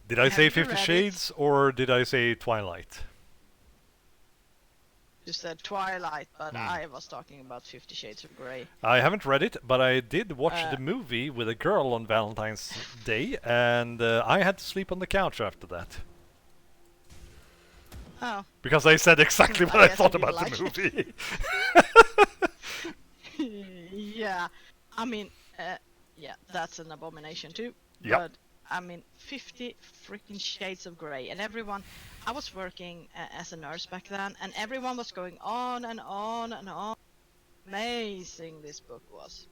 did I say Have you 50 read it? Shades or did I say Twilight? You said Twilight, but Hmm. I was talking about 50 Shades of Grey. I haven't read it, but I did watch Uh, the movie with a girl on Valentine's Day, and I had to sleep on the couch after that. oh, Because I said exactly what I I guess you thought didn't about the like it. movie. Yeah, I mean, yeah, that's an abomination too. Yep. But I mean, 50 freaking Shades of Grey, and everyone. I was working as a nurse back then, and everyone was going on and on and on. Amazing this book was.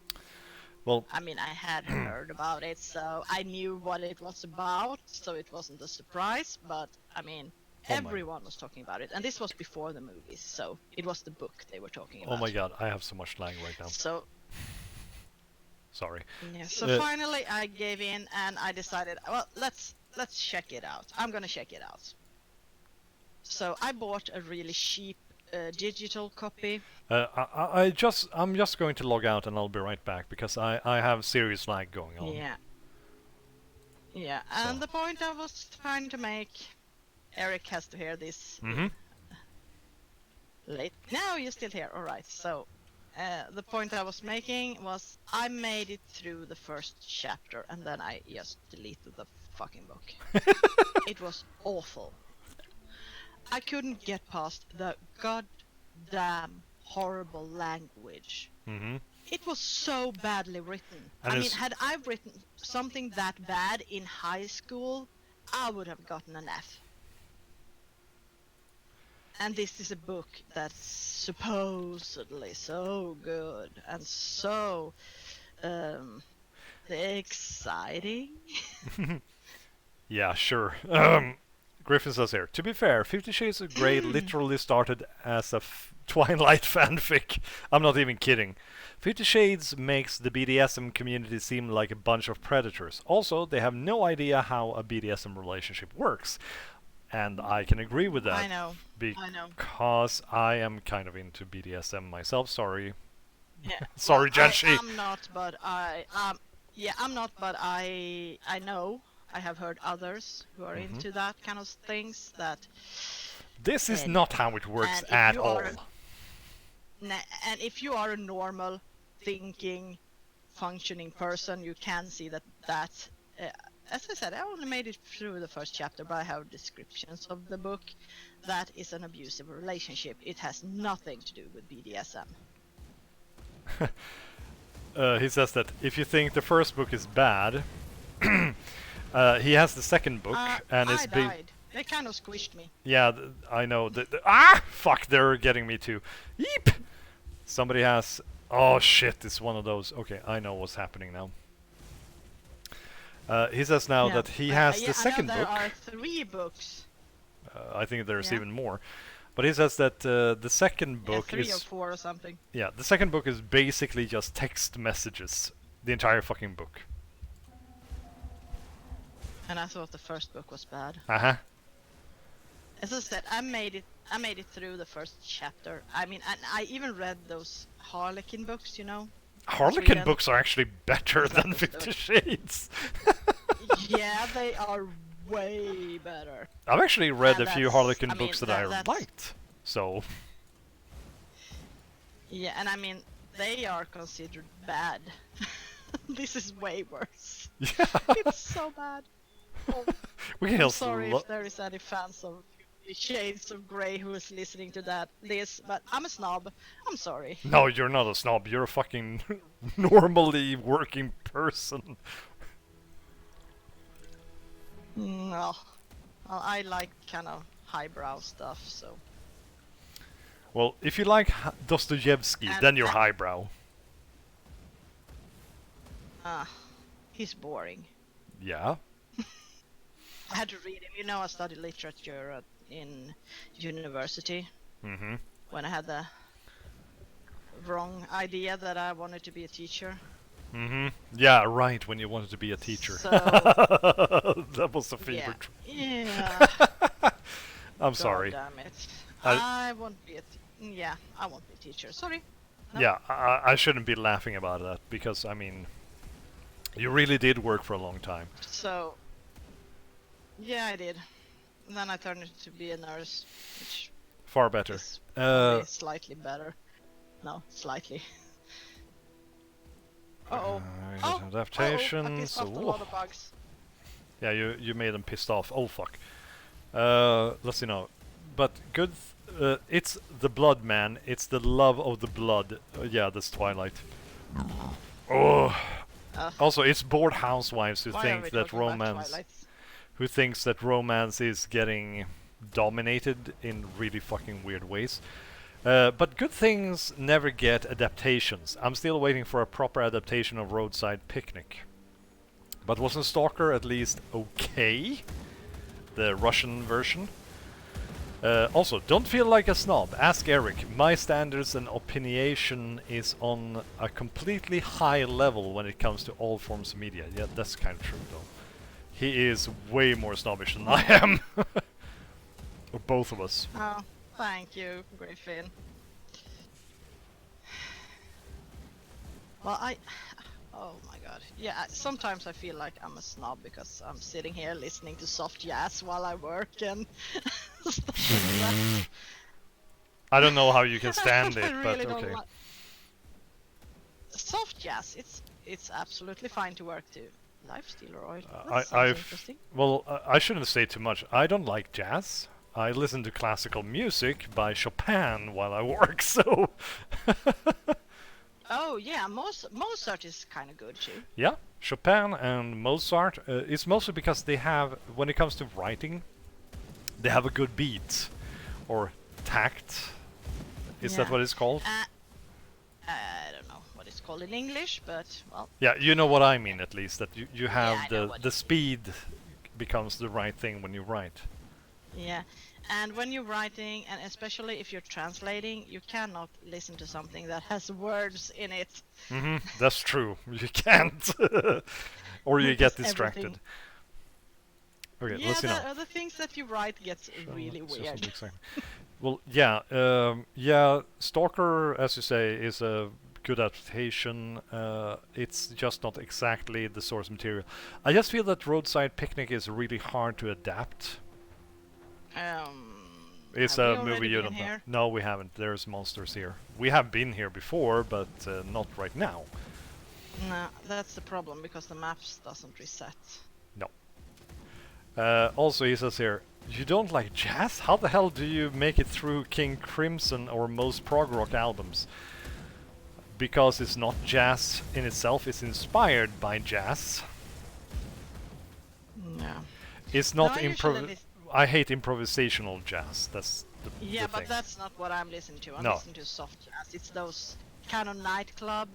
Well, I mean, I had heard about it, so I knew what it was about, so it wasn't a surprise. But I mean, oh my, everyone was talking about it, and this was before the movies, so it was the book they were talking oh my about. God, I have so much slang right now. So Sorry. yeah, so Uh, finally I gave in and I decided, well, let's check it out. I'm gonna check it out. So I bought a really cheap digital copy. I'm just going to log out and I'll be right back because I have serious lag going on. Yeah, yeah. So. And the point I was trying to make, Eric has to hear this Mm-hmm. late. Now you're still here. All right. So the point I was making was I made it through the first chapter and then I just deleted the fucking book. It was awful. I couldn't get past the goddamn horrible language. Mm-hmm. It was so badly written. And I mean, it's had I written something that bad in high school, I would have gotten an F. And this is a book that's supposedly so good and so exciting. yeah, sure. Griffin says here. To be fair, 50 Shades of Grey literally started as a Twilight fanfic. I'm not even kidding. 50 Shades makes the BDSM community seem like a bunch of predators. Also, they have no idea how a BDSM relationship works. And I can agree with that I know. I know. because I am kind of into BDSM myself. Sorry. Yeah. Well, Sorry, Janshi. I'm not, but yeah, I'm not, but I know I have heard others who are Mhm. into that kind of things. That This is and not how it works and if at you all. are and if you are a normal thinking, functioning person, you can see that. Uh, as I said, I only made it through the first chapter, but I have descriptions of the book. That is an abusive relationship. It has nothing to do with BDSM. He says that if you think the first book is bad, he has the second book, and I it's big. died. They kind of squished me. Yeah, I know. Fuck! They're getting me too. Yeep. Somebody has. Oh shit! It's one of those. Okay, I know what's happening now. He says now Yeah. that he has Yeah, the second I know book. there are 3 books. I think there's Yeah. even more. But he says that the second Yeah, book 3 or is 4 or something. yeah, the second book is basically just text messages. The entire fucking book. And I thought the first book was bad. Uh huh. As I said, I made it through the first chapter. I mean, and I even read those Harlequin books, you know. Harlequin Sweden. books are actually better It's like than the 50 story. Shades. Yeah, they are way better. I've actually read And a few that's- Harlequin I mean, books that that- I that's- liked. So, Yeah, and I mean, they are considered bad. This is way worse. yeah. It's so bad. Oh, we can I'm also sorry if there is any fans of Shades of Grey who is listening to this, but I'm a snob. I'm sorry. No, you're not a snob. You're a fucking normally working person. No, well, I like kind of highbrow stuff, so. Well, if you like Dostoevsky, And then you're I- highbrow. He's boring. Yeah. I had to read him. You know, I studied literature in university Mm-hmm. when I had the wrong idea that I wanted to be a teacher. Mm-hmm. Yeah, right, when you wanted to be a teacher. So, that was a fever yeah. I'm sorry. God damn it. I- I won't be I won't be a teacher. Sorry. No. Yeah, I shouldn't be laughing about that because, I mean, you really did work for a long time. So, yeah, I did. And then I turned it to be a nurse, which Far better. is Uh, probably slightly better. No, slightly. Uh-oh. Oh, I adaptations. pissed off a lot of bugs. Yeah, you made them pissed off. Oh fuck. Let's see now. But good. It's the blood, man. It's the love of the blood. Yeah, that's Twilight. Oh. Also, it's bored housewives who Why are think we that talking about romance, Twilight? who thinks that romance is getting dominated in really fucking weird ways. But good things never get adaptations. I'm still waiting for a proper adaptation of Roadside Picnic. But wasn't Stalker at least okay? The Russian version? Also, don't feel like a snob. Ask Erich. My standards and opinionation is on a completely high level when it comes to all forms of media. Yeah, that's kind of true, though. He is way more snobbish than I am. Or both of us. Oh, thank you, Griffin. Well, oh my god. Yeah, sometimes I feel like I'm a snob because I'm sitting here listening to soft jazz while I work and stuff like that. I don't know how you can stand I it, but really don't okay. like- Soft jazz, it's absolutely fine to work to. Life stealer oil. That sounds interesting. Well, I shouldn't say too much. I don't like jazz. I listen to classical music by Chopin while I work, so... Oh yeah, Mozart is kind of good too. Yeah, Chopin and Mozart. It's mostly because they have, when it comes to writing, they have a good beat. Or tact. Is that Yeah. what it's called? I don't know what it's called in English, but well. Yeah, you know what I mean at least. That you have I know what the you mean. speed becomes the right thing when you write. Yeah, and when you're writing, and especially if you're translating, you cannot listen to something that has words in it, That's true. You can't, or you get because everything. distracted. Okay, let's Yeah, see now. the things that you write gets Sure, really it's just not weird. exactly. Well, yeah, yeah. Stalker, as you say, is a good adaptation. It's just not exactly the source material. I just feel that Roadside Picnic is really hard to adapt. It's Have we a movie already you been don't know. here? No, we haven't. There's monsters here. We have been here before, but not right now. No, that's the problem because the maps doesn't reset. No. Also, he says here, you don't like jazz? How the hell do you make it through King Crimson or most prog rock albums? Because it's not jazz in itself, it's inspired by jazz. Yeah. It's No, not I usually improv. I hate improvisational jazz. That's Yeah, the but thing. that's not what I'm listening to. I'm No. listening to soft jazz. It's those kind of nightclub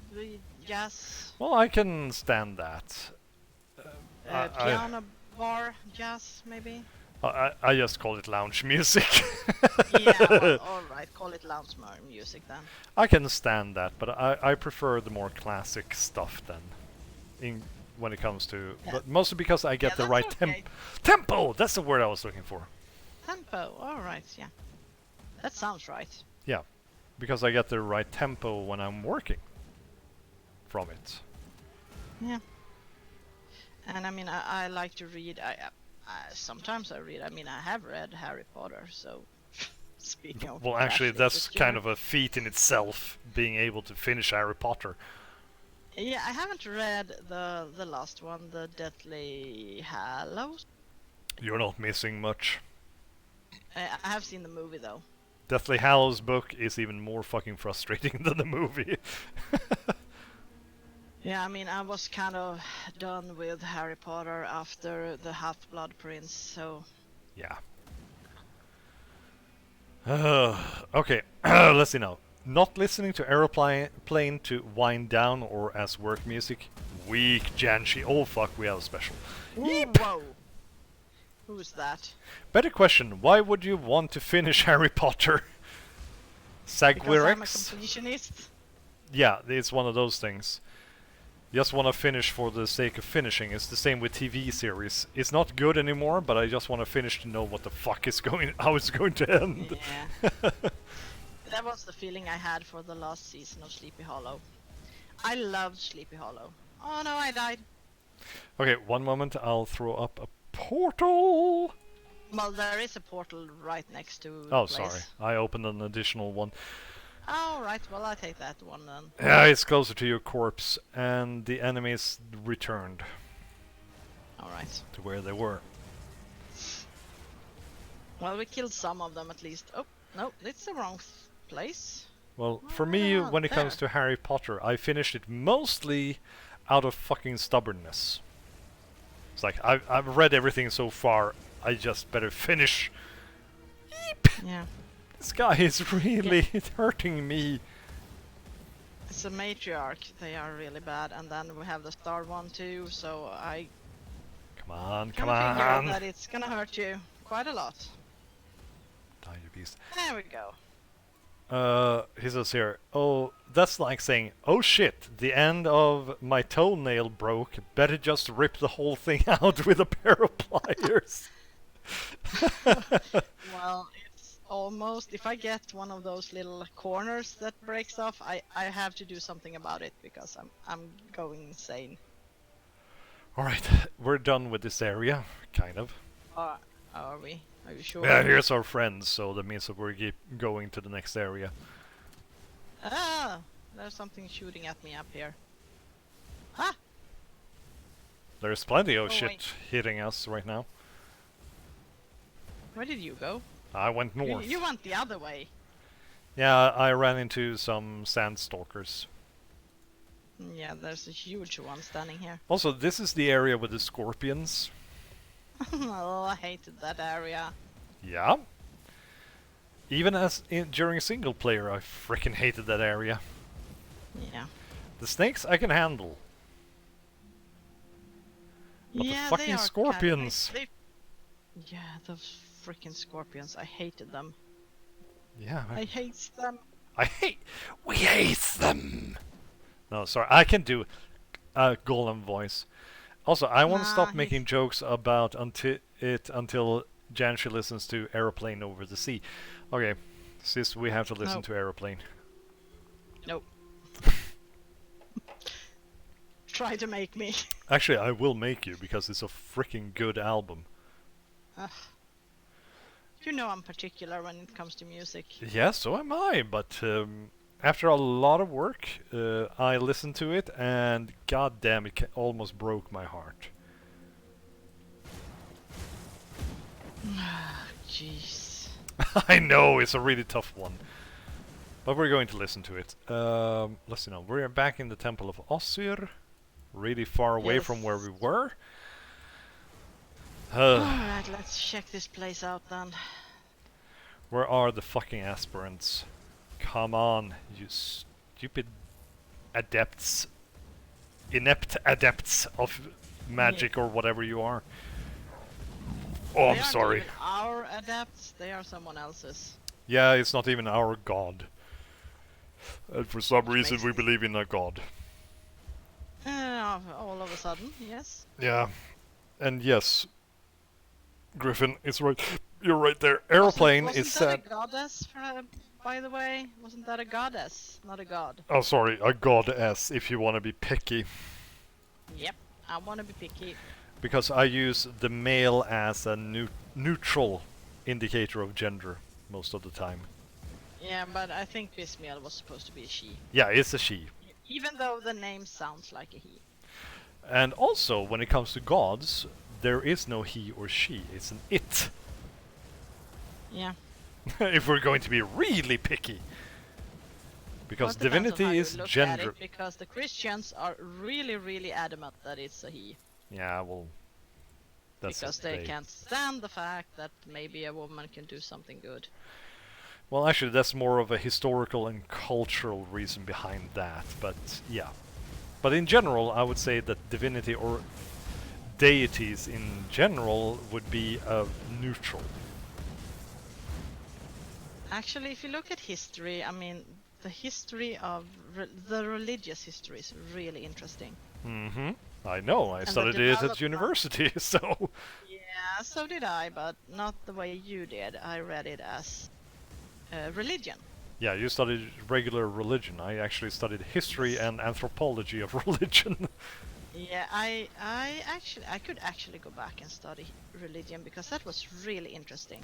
jazz, Well, I can stand that. I, piano bar jazz, maybe. I just call it lounge music. Yeah, well, all right, call it lounge music then. I can stand that, but I prefer the more classic stuff then. In when it comes to, Yeah, but mostly because I yeah, get the that's right okay. tempo. That's the word I was looking for. Tempo, all right, yeah, that sounds right. Yeah, because I get the right tempo when I'm working from it. Yeah, and I mean, I like to read. Sometimes I read. I mean, I have read Harry Potter, so speaking of Well, trash actually, that's kind literature. of a feat in itself, being able to finish Harry Potter. Yeah, I haven't read the last one, the Deathly Hallows. You're not missing much. I have seen the movie though. Deathly Hallows book is even more fucking frustrating than the movie. Yeah, I mean, I was kind of done with Harry Potter after the Half-Blood Prince, so Yeah. Okay, let's see now. Not listening to Aeroplane to wind down or as work music. Weak Janshi. Oh fuck, we have a special. Yeep! whoa, who's that? Better question, why would you want to finish Harry Potter? Because I'm a Sagwirex? completionist. Yeah, it's one of those things. Just want to finish for the sake of finishing. It's the same with TV series. It's not good anymore, but I just want to finish to know what the fuck is going, how it's going to end. Yeah, that was the feeling I had for the last season of Sleepy Hollow. I loved Sleepy Hollow. Oh no, I died. Okay, one moment. I'll throw up a portal. Well, there is a portal right next to the Oh, place. sorry. I opened an additional one. Oh, right. Well, I'll take that one then. Yeah, it's closer to your corpse, and the enemies returned All right. to where they were. Well, we killed some of them at least. Oh, no, it's the wrong place. Well, for Oh, me, no, when it there. comes to Harry Potter, I finished it mostly out of fucking stubbornness. It's like, I've read everything so far, I just better finish. Yeah. This guy is really hurting me. It's a matriarch. They are really bad. And then we have the star one too, so I Come on, can come figure on. that it's gonna hurt you quite a lot. Die, you beast. There we go. He says here, oh, that's like saying, oh shit, the end of my toenail broke, better just rip the whole thing out with a pair of pliers. Well, it's almost. If I get one of those little corners that breaks off, I have to do something about it because I'm going insane. Alright, we're done with this area, kind of. Are we? Are you sure? Yeah, here's our friends, so that means that we're going to the next area. Ah, there's something shooting at me up here. Ah! There's plenty of Oh, shit wait. hitting us right now. Where did you go? I went north. You went the other way. Yeah, I ran into some sandstalkers. Yeah, there's a huge one standing here. Also, this is the area with the scorpions. Oh, I hated that area. Yeah. Even during single player, I freaking hated that area. Yeah. The snakes I can handle. But Yeah, the they fucking are scorpions. Yeah, those freaking scorpions. I hated them. Yeah. I hate them. We hate them. No, sorry, I can do a golem voice. Also, I want to Nah, stop making jokes about until Janshi listens to Aeroplane Over the Sea. Okay, sis, we have to listen No. to Aeroplane. Nope. Try to make me. Actually, I will make you because it's a freaking good album. Ugh. You know I'm particular when it comes to music. Yeah, so am I, but after a lot of work, I listened to it and god damn, it almost broke my heart. Jeez. I know, it's a really tough one. But we're going to listen to it. Let's see now. We're back in the Temple of Ossir. Really far away from where we were. Alright, let's check this place out then. Where are the fucking aspirants? Come on, you stupid adepts. Inept adepts of magic or whatever you are. Oh, They I'm aren't sorry. even our adepts, they are someone else's. Yeah, it's not even our god. And for some Which reason makes we it- believe in a god. All of a sudden, yes. Yeah. And yes, Griffin, it's right. You're right there. Aeroplane wasn't is that a goddess, by the way? Wasn't that a goddess, not a god? Oh, sorry, a goddess if you want to be picky. Yep, I want to be picky. Because I use the male as a neutral indicator of gender most of the time. Yeah, but I think Bismiel was supposed to be a she. Yeah, it's a she. Even though the name sounds like a he. And also, when it comes to gods, there is no he or she, it's an it. Yeah. If we're going to be really picky. Because Well, it depends on how divinity you is look at gender. it, because the Christians are really, really adamant that it's a he. Yeah, well, that's Because just they can't stand the fact that maybe a woman can do something good. Well, actually, that's more of a historical and cultural reason behind that, but yeah. But in general, I would say that divinity or deities in general would be neutral. Actually, if you look at history, I mean, the history of the religious history is really interesting. Mm-hmm. I know, I And the studied it at development- university, so... Yeah, so did I, but not the way you did. I read it as religion. Yeah, you studied regular religion. I actually studied history and anthropology of religion. Yeah, I could actually go back and study religion because that was really interesting.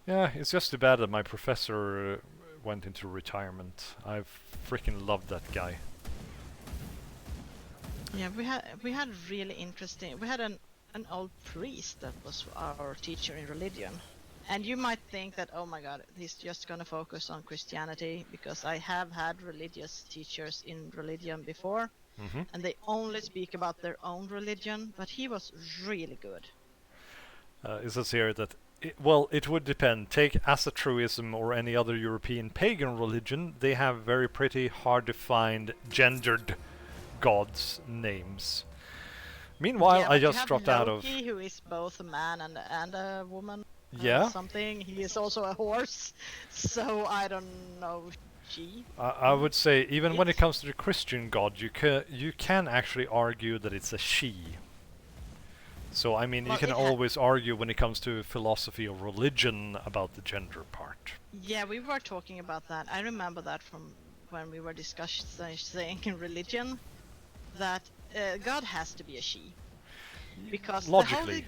Yeah, it's just too bad that my professor went into retirement. I freaking loved that guy. Yeah, we had really interesting. We had an old priest that was our teacher in religion. And you might think that, oh my god, he's just gonna focus on Christianity, because I have had religious teachers in religion before, Mm-hmm. and they only speak about their own religion, but he was really good. It says here that, it would depend. Take Asatruism or any other European pagan religion, they have very pretty hard-defined gendered gods' names. Meanwhile, Yeah, I but you just have dropped out of... Loki, who is both a man and a woman. Yeah? Something. He is also a horse, so I don't know. She. I would say, even when It- it comes to the Christian god, you can actually argue that it's a she. So, I mean, you Well, can it always argue when it comes to philosophy or religion about the gender part. Yeah, we were talking about that. I remember that from when we were discussing religion, that God has to be a she, because Logically.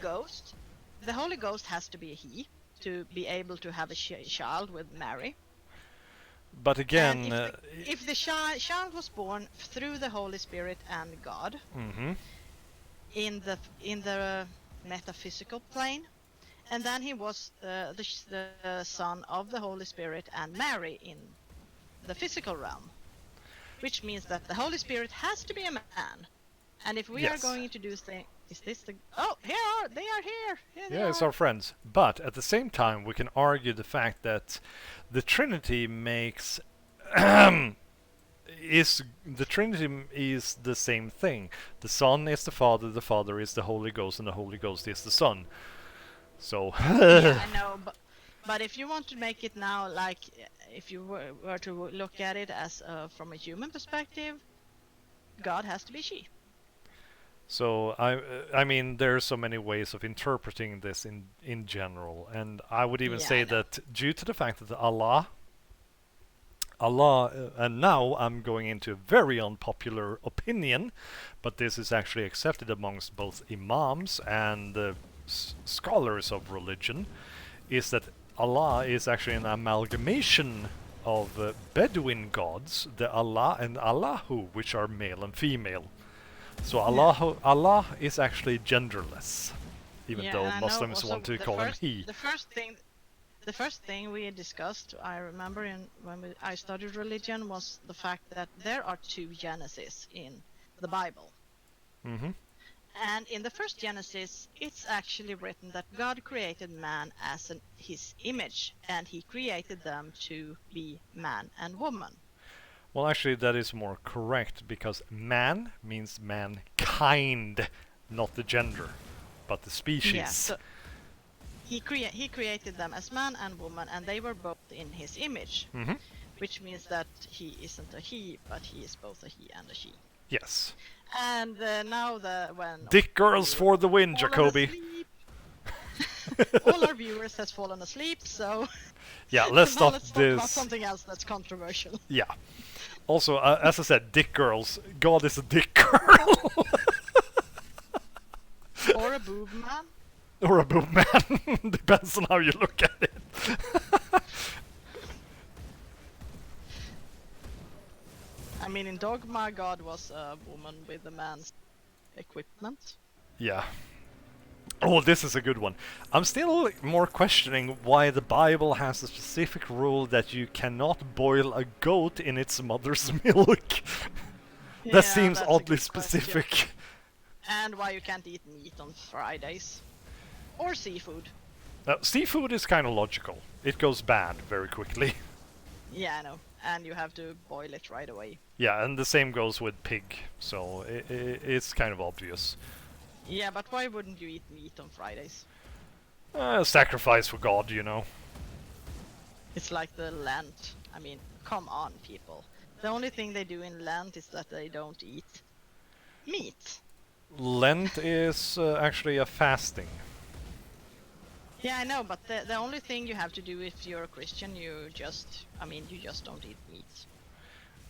the Holy Ghost has to be a he to be able to have a child with Mary. But again... And if the child was born through the Holy Spirit and God mm-hmm. in the metaphysical plane, and then he was the son of the Holy Spirit and Mary in the physical realm, which means that the Holy Spirit has to be a man. And if we Yes. are going to do things, is this the? Oh, they are here. Here they Yeah, it's are. our friends. But at the same time, we can argue the fact that the Trinity makes the Trinity is the same thing. The Son is the Father is the Holy Ghost, and the Holy Ghost is the Son. So Yeah, I know, but if you want to make it now, like if you were to look at it as from a human perspective, God has to be she. so I mean there's so many ways of interpreting this in general, and I would even Yeah, say I know. that due to the fact that Allah, and now I'm going into a very unpopular opinion, but this is actually accepted amongst both imams and scholars of religion, is that Allah is actually an amalgamation of Bedouin gods, the Allah and Allahu, which are male and female. So Yeah. Allah is actually genderless, even Yeah, though and I know Muslims also want to call him he. the first thing we discussed, I remember I studied religion, was the fact that there are two Genesis in the Bible. Mm-hmm. And in the first Genesis, it's actually written that God created man as his image, and he created them to be man and woman. Well, actually, that is more correct because man means mankind, not the gender, but the Yeah, species. so he created them as man and woman, and they were both in his image, Mm-hmm. which means that he isn't a he, but he is both a he and a she. Yes. And now when Dick girls you've for the win, fallen Jacoby. asleep, all our viewers has fallen asleep, so Yeah, let's now stop let's talk about this. something else that's controversial. Yeah. Also, as I said, dick girls. God is a dick girl. Or a boob man. Or a boob man. Depends on how you look at it. I mean, in Dogma, God was a woman with a man's equipment. Yeah. Oh, this is a good one. I'm still more questioning why the Bible has a specific rule that you cannot boil a goat in its mother's milk. Yeah, That seems that's a oddly good question. specific. And why you can't eat meat on Fridays. Or seafood. Seafood is kind of logical. It goes bad very quickly. Yeah, I know. And you have to boil it right away. Yeah, and the same goes with pig, so it's kind of obvious. Yeah, but why wouldn't you eat meat on Fridays? Sacrifice for God, you know. It's like the Lent. I mean, come on, people. The only thing they do in Lent is that they don't eat meat. Lent is actually a fasting. Yeah, I know, but the only thing you have to do if you're a Christian, you just don't eat meat.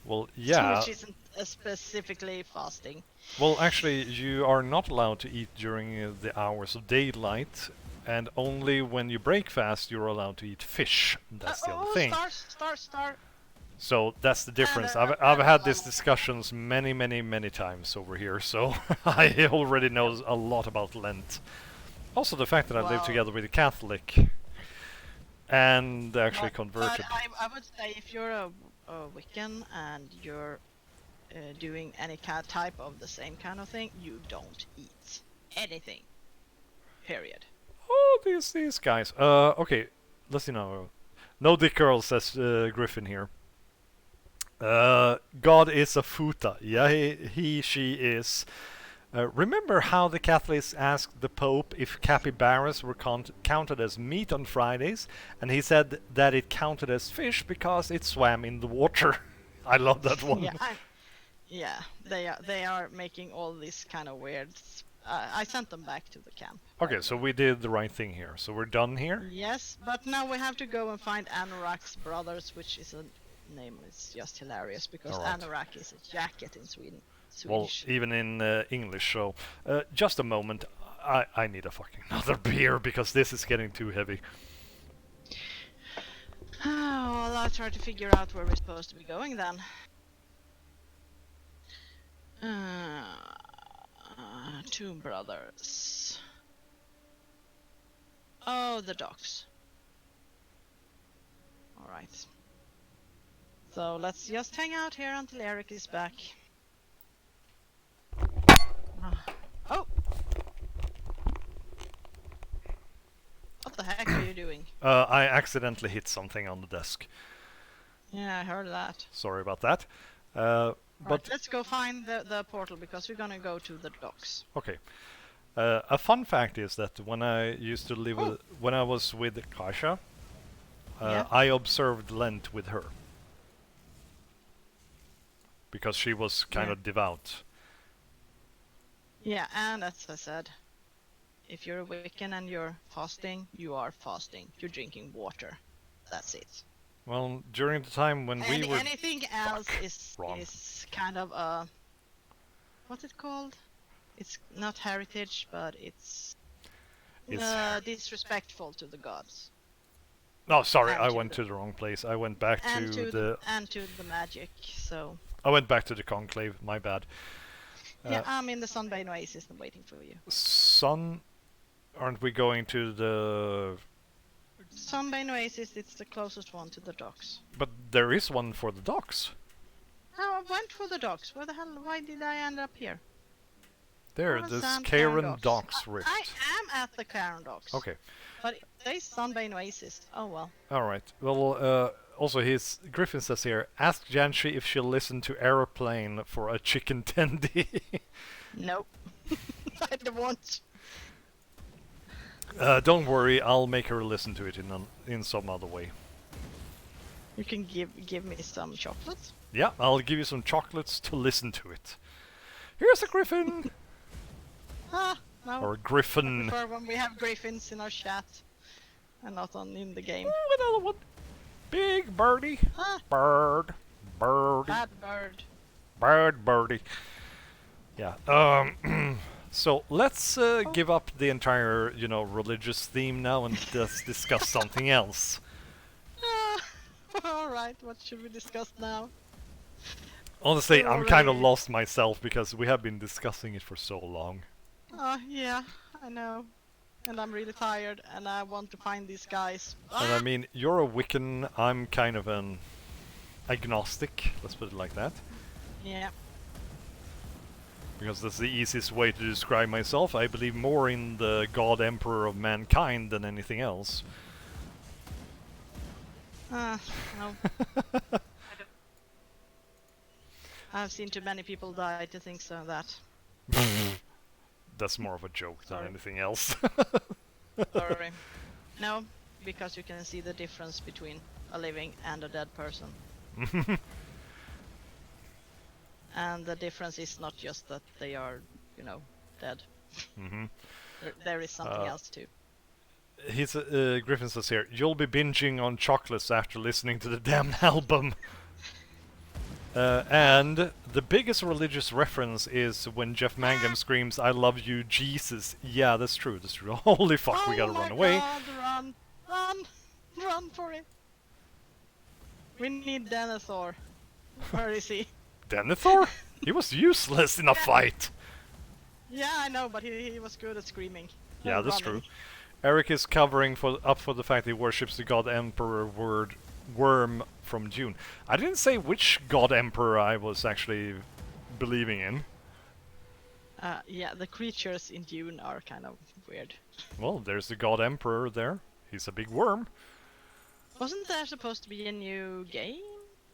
Well, yeah. Which isn't specifically fasting. Well, actually, you are not allowed to eat during the hours of daylight, and only when you break fast you're allowed to eat fish. That's the other thing. Star. So that's the difference. I've had these discussions many times over here, so I already know a lot about Lent. Also, the fact that I live together with a Catholic and actually converted. But I would say if you're a Wiccan and you're doing any type of the same kind of thing, you don't eat anything. Period. Oh, these guys. Okay, let's see now. No dick girl, says Griffin here. God is a futa. Yeah, she is. Remember how the Catholics asked the Pope if capybaras were counted as meat on Fridays, and he said that it counted as fish because it swam in the water. I love that one. Yeah, they are making all these kind of weird. I sent them back to the camp. Okay, so we did the right thing here. So we're done here? Yes, but now we have to go and find Anorak's brothers, which is a name is just hilarious because Anorak is a jacket in Swedish. Well, even in English, so just a moment. I need a fucking another beer because this is getting too heavy. Well, I'll try to figure out where we're supposed to be going then. Two brothers. Oh, the docks. Alright. So let's just hang out here until Erich is back. Oh! What the heck are you doing? I accidentally hit something on the desk. Yeah, I heard that. Sorry about that. But let's go find the portal because we're gonna go to the docks. Okay. A fun fact is that when I used to live Oh, when I was with Kasha, yeah. I observed Lent with her because she was kind Yeah. of devout. Yeah, and as I said, if you're a Wiccan and you're fasting, you are fasting. You're drinking water. That's it. Well, during the time when we were Anything else fuck is wrong, is kind of a what's it called? It's not heritage, but it's it's disrespectful to the gods no, sorry, and I to went the to the wrong place. I went back to magic. So the conclave. My bad. yeah, Uh, I'm in the Sunbane Oasis and waiting for you. Sun, aren't we going to the? Sunbane Oasis, it's the closest one to the docks. But there is one for the docks. Oh, I went for the docks. Where the hell? Why did I end up here? There, Common the Sand, Cairn Karen Docks. Docks I Rift. am at the Cairn Docks. Okay, But they Sunbane Oasis. Oh well. all right. Well, also his Griffin says here, ask Janshi if she'll listen to Aeroplane for a chicken tendy. Nope. I don't want. Don't worry, I'll make her listen to it in some other way. You can give me some chocolate. Yeah, I'll give you some chocolates to listen to it. Here's a griffin! Ah, no. Or a I griffin. prefer when we have griffins in our chat and not on in the game. Ooh, another one! Big birdie! Ah, Bird! Birdie! bad bird. Bird birdie! Yeah, so let's give up the entire, religious theme now and just discuss something else. Ah, all right. What should we discuss now? Honestly, We're I'm kind of already. lost myself because we have been discussing it for so long. Yeah, I know. And I'm really tired, and I want to find these guys. And I mean, you're a Wiccan, I'm kind of an agnostic, let's put it like that. Yeah. Because that's the easiest way to describe myself. I believe more in the God Emperor of mankind than anything else. No. I've seen too many people die to think so that. That's more of a joke than Sorry. anything else. Sorry. No, because you can see the difference between a living and a dead person. And the difference is not just that they are, dead. Mm-hmm. There is something else too. Griffin says here, you'll be binging on chocolates after listening to the damn album. And the biggest religious reference is when Jeff Mangum screams, I love you, Jesus. Yeah, that's true, that's true. Holy fuck, we gotta run away. God, run! Run! Run for it! We need Denethor. Where is he? Denethor? He was useless in a fight. Yeah, I know, but he was good at screaming. Yeah, and that's running. true. Eric is covering up for the fact he worships the God Emperor worm from Dune. I didn't say which God Emperor I was actually believing in. Yeah, the creatures in Dune are kind of weird. Well, there's the God Emperor there. He's a big worm. Wasn't there supposed to be a new game?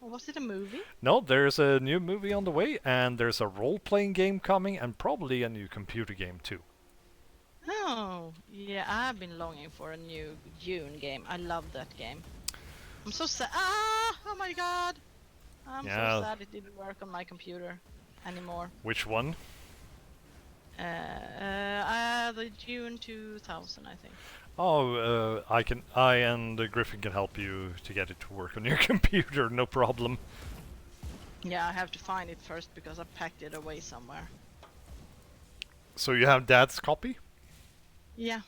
Or was it a movie? No, there's a new movie on the way, and there's a role-playing game coming, and probably a new computer game too. Oh, yeah, I've been longing for a new Dune game. I love that game. I'm so sad. Oh my god! I'm so sad it didn't work on my computer anymore. Which one? The Dune 2000, I think. Oh, I and Griffin can help you to get it to work on your computer, no problem. Yeah, I have to find it first because I packed it away somewhere. So you have Dad's copy? Yeah,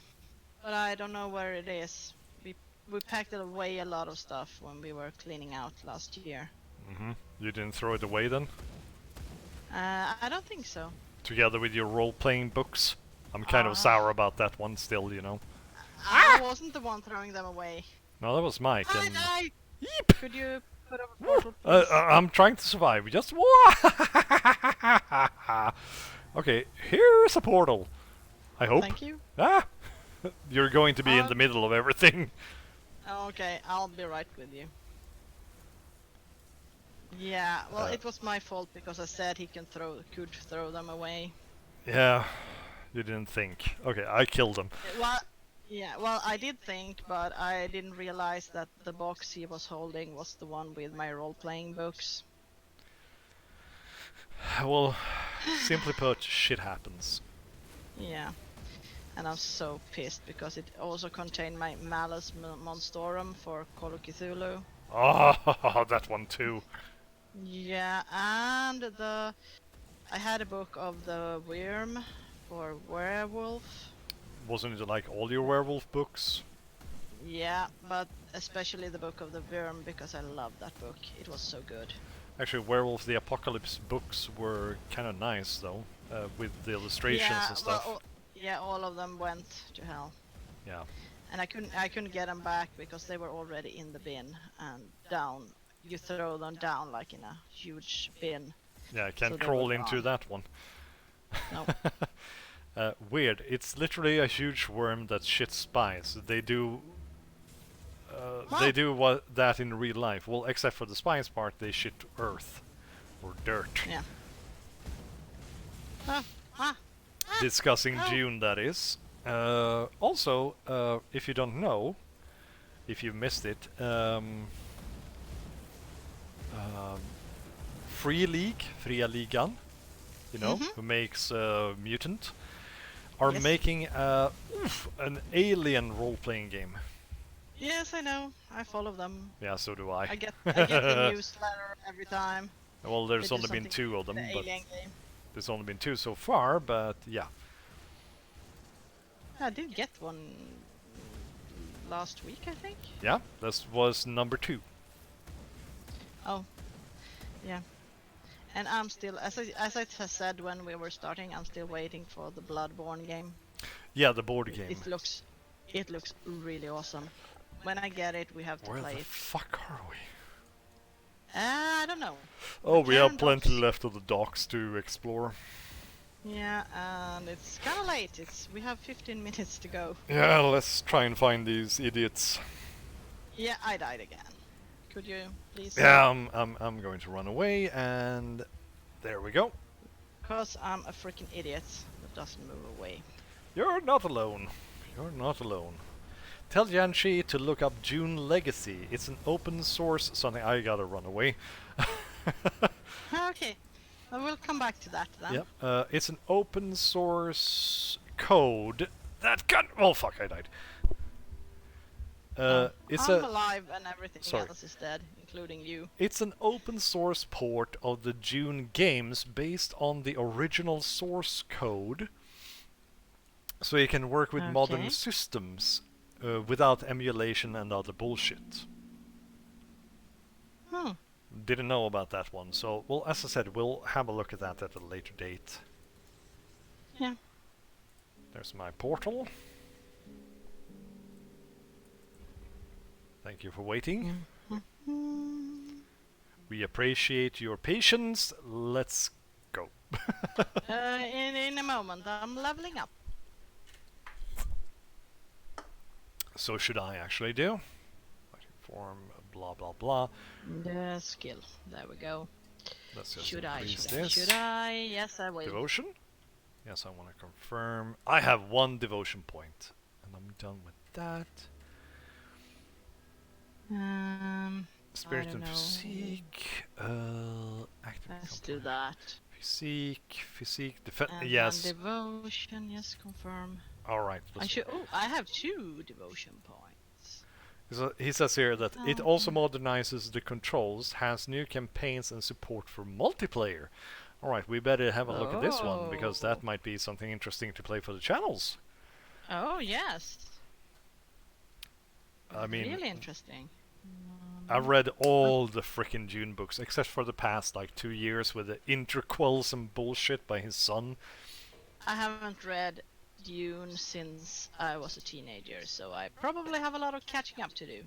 but I don't know where it is. We packed it away a lot of stuff when we were cleaning out last year. Mm-hmm. You didn't throw it away then? I don't think so. Together with your role-playing books? I'm kind of sour about that one still, you know. I wasn't the one throwing them away. No, that was Mike. And Yeep! Could you put up a portal, please? I'm trying to survive. Just okay, here's a portal. I hope. Thank you. Ah, you're going to be in the middle of everything. Okay, I'll be right with you. Yeah, well, it was my fault because I said he could throw them away. Yeah, You didn't think. Okay, I killed him. Well, yeah, well, I did think, but I didn't realize that the box he was holding was the one with my role-playing books. Well, simply put, shit happens. Yeah, and I'm so pissed because it also contained my Malus Monstorum for Call of Cthulhu. Oh, that one too. Yeah, and I had a book of the Worm for Werewolf. Wasn't it like all your werewolf books? Yeah, but especially the book of the Worm because I love that book. It was so good. Actually, Werewolf the Apocalypse books were kind of nice though, with the illustrations Yeah, and well, stuff. yeah, all of them went to hell, Yeah. and I couldn't get them back because they were already in the bin and down. You throw them down like in a huge bin, Yeah, I so can't they were crawl into gone. that one. No. Weird. It's literally a huge worm that shits spies. They What? do what that in real life. Well, except for the spies part, they shit earth or dirt. Yeah. Ah, ah, ah, Discussing no. June, that is. Also, if you don't know, if you missed it, um, Free League, Fria Ligan, you know, Mhm. who makes Mutant, are Yes. making an alien role-playing game. Yes, I know. I follow them. Yeah, so do I. I get the newsletter every time Well, they there's do only been something two of in the them, but alien game. there's only been two so far. But yeah, I did get one last week, I think. yeah, this was number two. Oh, yeah. And I'm still, as I said when we were starting, I'm still waiting for the Bloodborne game. Yeah, the board It, game. it looks really awesome. When I get it, we have to Where play the it. fuck are we? I don't know. Oh, we have Cairn plenty Docks. left of the docks to explore. Yeah, and it's kind of late. We have 15 minutes to go. Yeah, let's try and find these idiots. Yeah, I died again. Could you please? Yeah, I'm going to run away, and there we go. Because I'm a freaking idiot that doesn't move away. You're not alone. You're not alone. Tell Janshi to look up June Legacy. It's an open source something. I gotta run away. Okay, I will come back to that then. Yep. It's an open source code that can. Oh fuck! I died. It's I'm a. alive and everything Sorry. else is dead, including you. It's an open source port of the June games based on the original source code, so you can work with modern Okay. systems without emulation and other bullshit. Hmm. Didn't know about that one, so well, as I said, we'll have a look at that at a later date. Yeah. There's my portal. Thank you for waiting. We appreciate your patience. Let's go. In a moment, I'm leveling up. So should I actually do? Form, blah blah blah. The skill. There we go. Let's just Should I? increase Should I? this. Should I? Yes, I will. Devotion? Yes, I want to confirm. I have one devotion point, and I'm done with that. Spirit don't and know. physique. Active Let's component. do that. Physique, defense. And Yes. then devotion. Yes, confirm. All right. I should. Oh, I have 2 devotion points. He says here that it Oh, also modernizes the controls, has new campaigns and support for multiplayer. All right, we better have a look at this one because that Oh. might be something interesting to play for the channels. Oh yes. I mean, Really interesting. I've read all the frickin' Dune books except for the past like 2 years with the interquels and bullshit by his son. I haven't read Dune since I was a teenager, so I probably have a lot of catching up to do.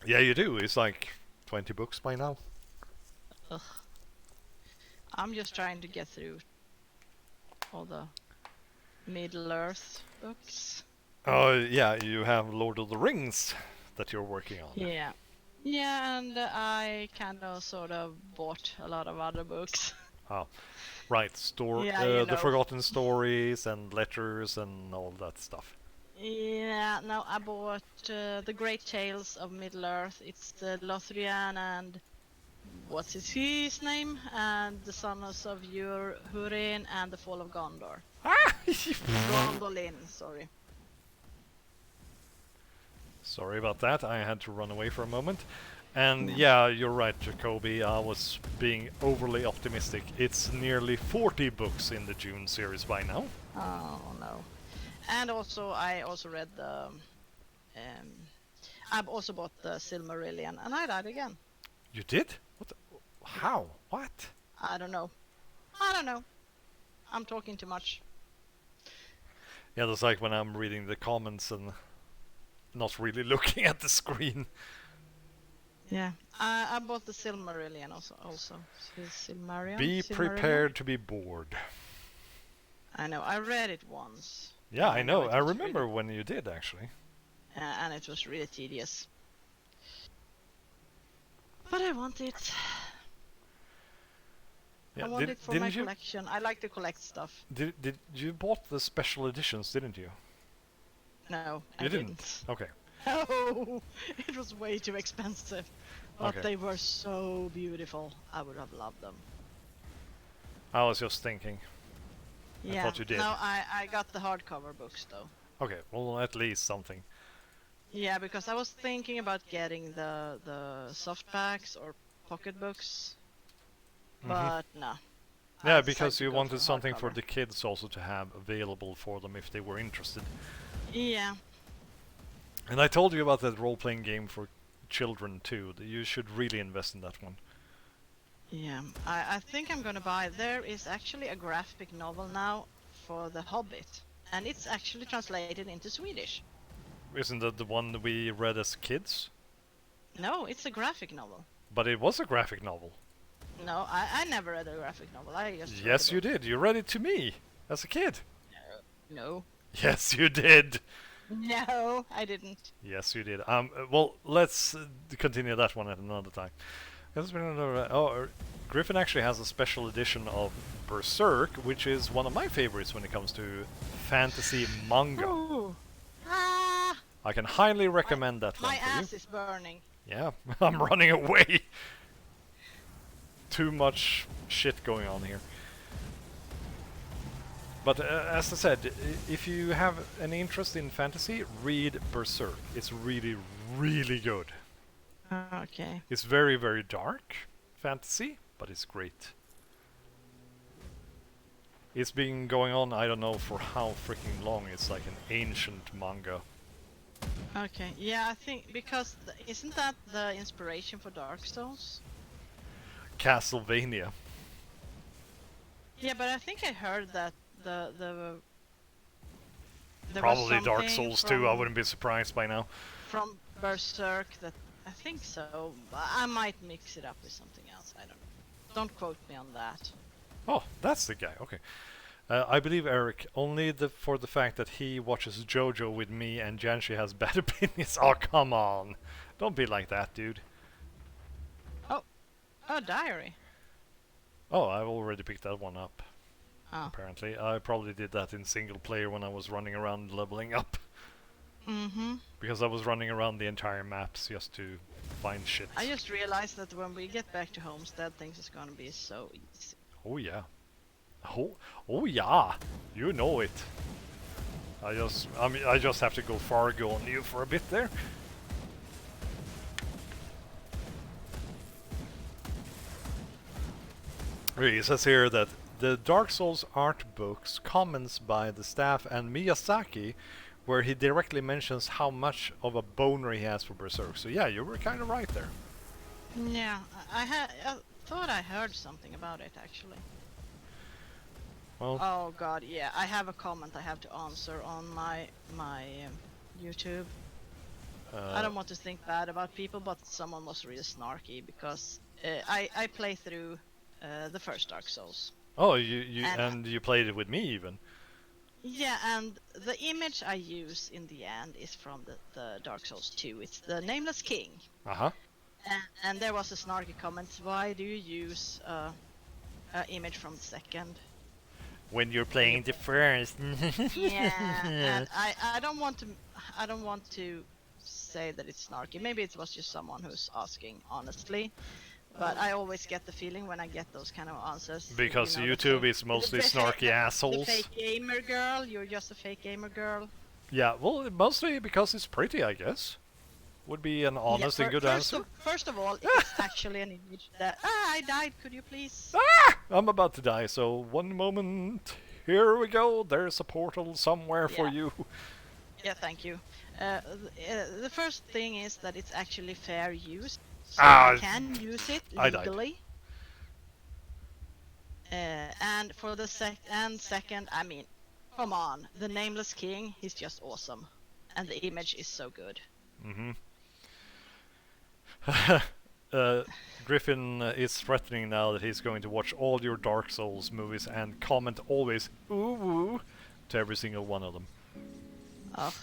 Yeah, you do. It's like 20 books by now. Ugh. I'm just trying to get through all the Middle Earth books. Oh, yeah, you have Lord of the Rings that you're working on. Yeah. Yeah, and I kind of sort of bought a lot of other books. Oh, right. Yeah, The Forgotten Stories and letters and all that stuff. Yeah, no, I bought The Great Tales of Middle-earth. It's the Lothrian and what's his name? And the Sons of Húrin and the Fall of Gondor. Ah! Gondolin, sorry. Sorry about that. I had to run away for a moment. And Yeah. yeah, you're right, Jacoby. I was being overly optimistic. It's nearly 40 books in the June series by now. Oh no. And also, I also read the. I've also bought the Silmarillion, and I died again. You did? What? How? What? I don't know. I don't know. I'm talking too much. Yeah, that's like when I'm reading the comments and not really looking at the screen. Yeah. I bought the Silmarillion also. Be Silmarillion. prepared to be bored. I know. I read it once. Yeah, And I I know know. it I was remember really, when you did, actually. and it was really tedious. But I want it. Yeah, I want it for my didn't you? collection. I like to collect stuff. Did you bought the special editions, didn't you? No, You I didn't. didn't. Okay. No, it was way too expensive. But Okay. they were so beautiful. I would have loved them. I was just thinking. I Yeah. thought you did. No, I got the hardcover books though. Okay. Well, at least something. Yeah, because I was thinking about getting the softbacks or pocket books, Mhm. but no. Yeah, I decided because to you go for wanted something for hardcover. the kids also to have available for them if they were interested. Yeah. And I told you about that role-playing game for children too. You should really invest in that one. Yeah, I think I'm gonna buy. There is actually a graphic novel now for The Hobbit, and it's actually translated into Swedish. Isn't that the one we read as kids? No, it's a graphic novel. But it was a graphic novel. No, I never read a graphic novel. I just read a Yes, you book. did. You read it to me as a kid. No. Yes, you did. No, I didn't. Yes, you did. Well, let's continue that one at another time. Griffin actually has a special edition of Berserk, which is one of my favorites when it comes to fantasy manga. Ooh. Ah, I can highly my, recommend that one my for you. ass is burning. Yeah, I'm running away. Too much shit going on here. But as I said, if you have an interest in fantasy, read Berserk. It's really, really good. Okay. It's very, very dark fantasy, but it's great. It's been going on, I don't know for how freaking long. It's like an ancient manga. Okay. Yeah, I think because isn't that the inspiration for Dark Souls? Castlevania. Yeah, but I think I heard that the there was Probably Dark something Souls 2, I wouldn't be surprised by now. from Berserk that I think so. But I might mix it up with something else. I don't know. Don't quote me on that. Oh, that's the guy, okay. I believe Eric, only for the fact that he watches JoJo with me and Janshi has bad opinions. Oh, come on. Don't be like that, dude. Oh, a diary. Oh, I've already picked that one up. Oh. Apparently. I probably did that in single player when I was running around leveling up. Mm-hmm. Because I was running around the entire maps just to find shit. I just realized that when we get back to Homestead, things is gonna be so easy. Oh yeah. Oh yeah. You know it. I just have to go Fargo on you for a bit there. It says here that the Dark Souls art books comments by the staff and Miyazaki where he directly mentions how much of a boner he has for Berserk. So yeah, you were kind of right there. Yeah, I thought I heard something about it actually. Well, Oh god, yeah. I have a comment I have to answer on my YouTube. I don't want to think bad about people, but someone was really snarky because I play through the first Dark Souls. oh, you And and you played it with me even. yeah, and the image I use in the end is from the Dark Souls 2. It's the Nameless King. Uh huh. And there was a snarky comment, why do you use image from the second. When you're When you playing the first. Yeah, and I don't want to say that it's snarky. Maybe it was just someone who's asking honestly, but I always get the feeling when I get those kind of answers, Because the YouTube fake, is mostly snarky the assholes. fake gamer girl. You're just a fake gamer girl. Yeah, well, mostly because it's pretty, I guess. Would be an Yeah. honest and good answer. First of all, it's actually an image that I died. Could you please? I'm about to die, so one moment. Here we go. There's a portal somewhere for Yeah. you. Yeah. Thank you. The first thing is that it's actually fair use, so I Ah, can use it I died. legally. And for the second, I mean, come on, the Nameless King, he's just awesome, and the image is so good. Mm-hmm. Griffin is threatening now that he's going to watch all your Dark Souls movies and comment always "ooh woo" to every single one of them. Ugh.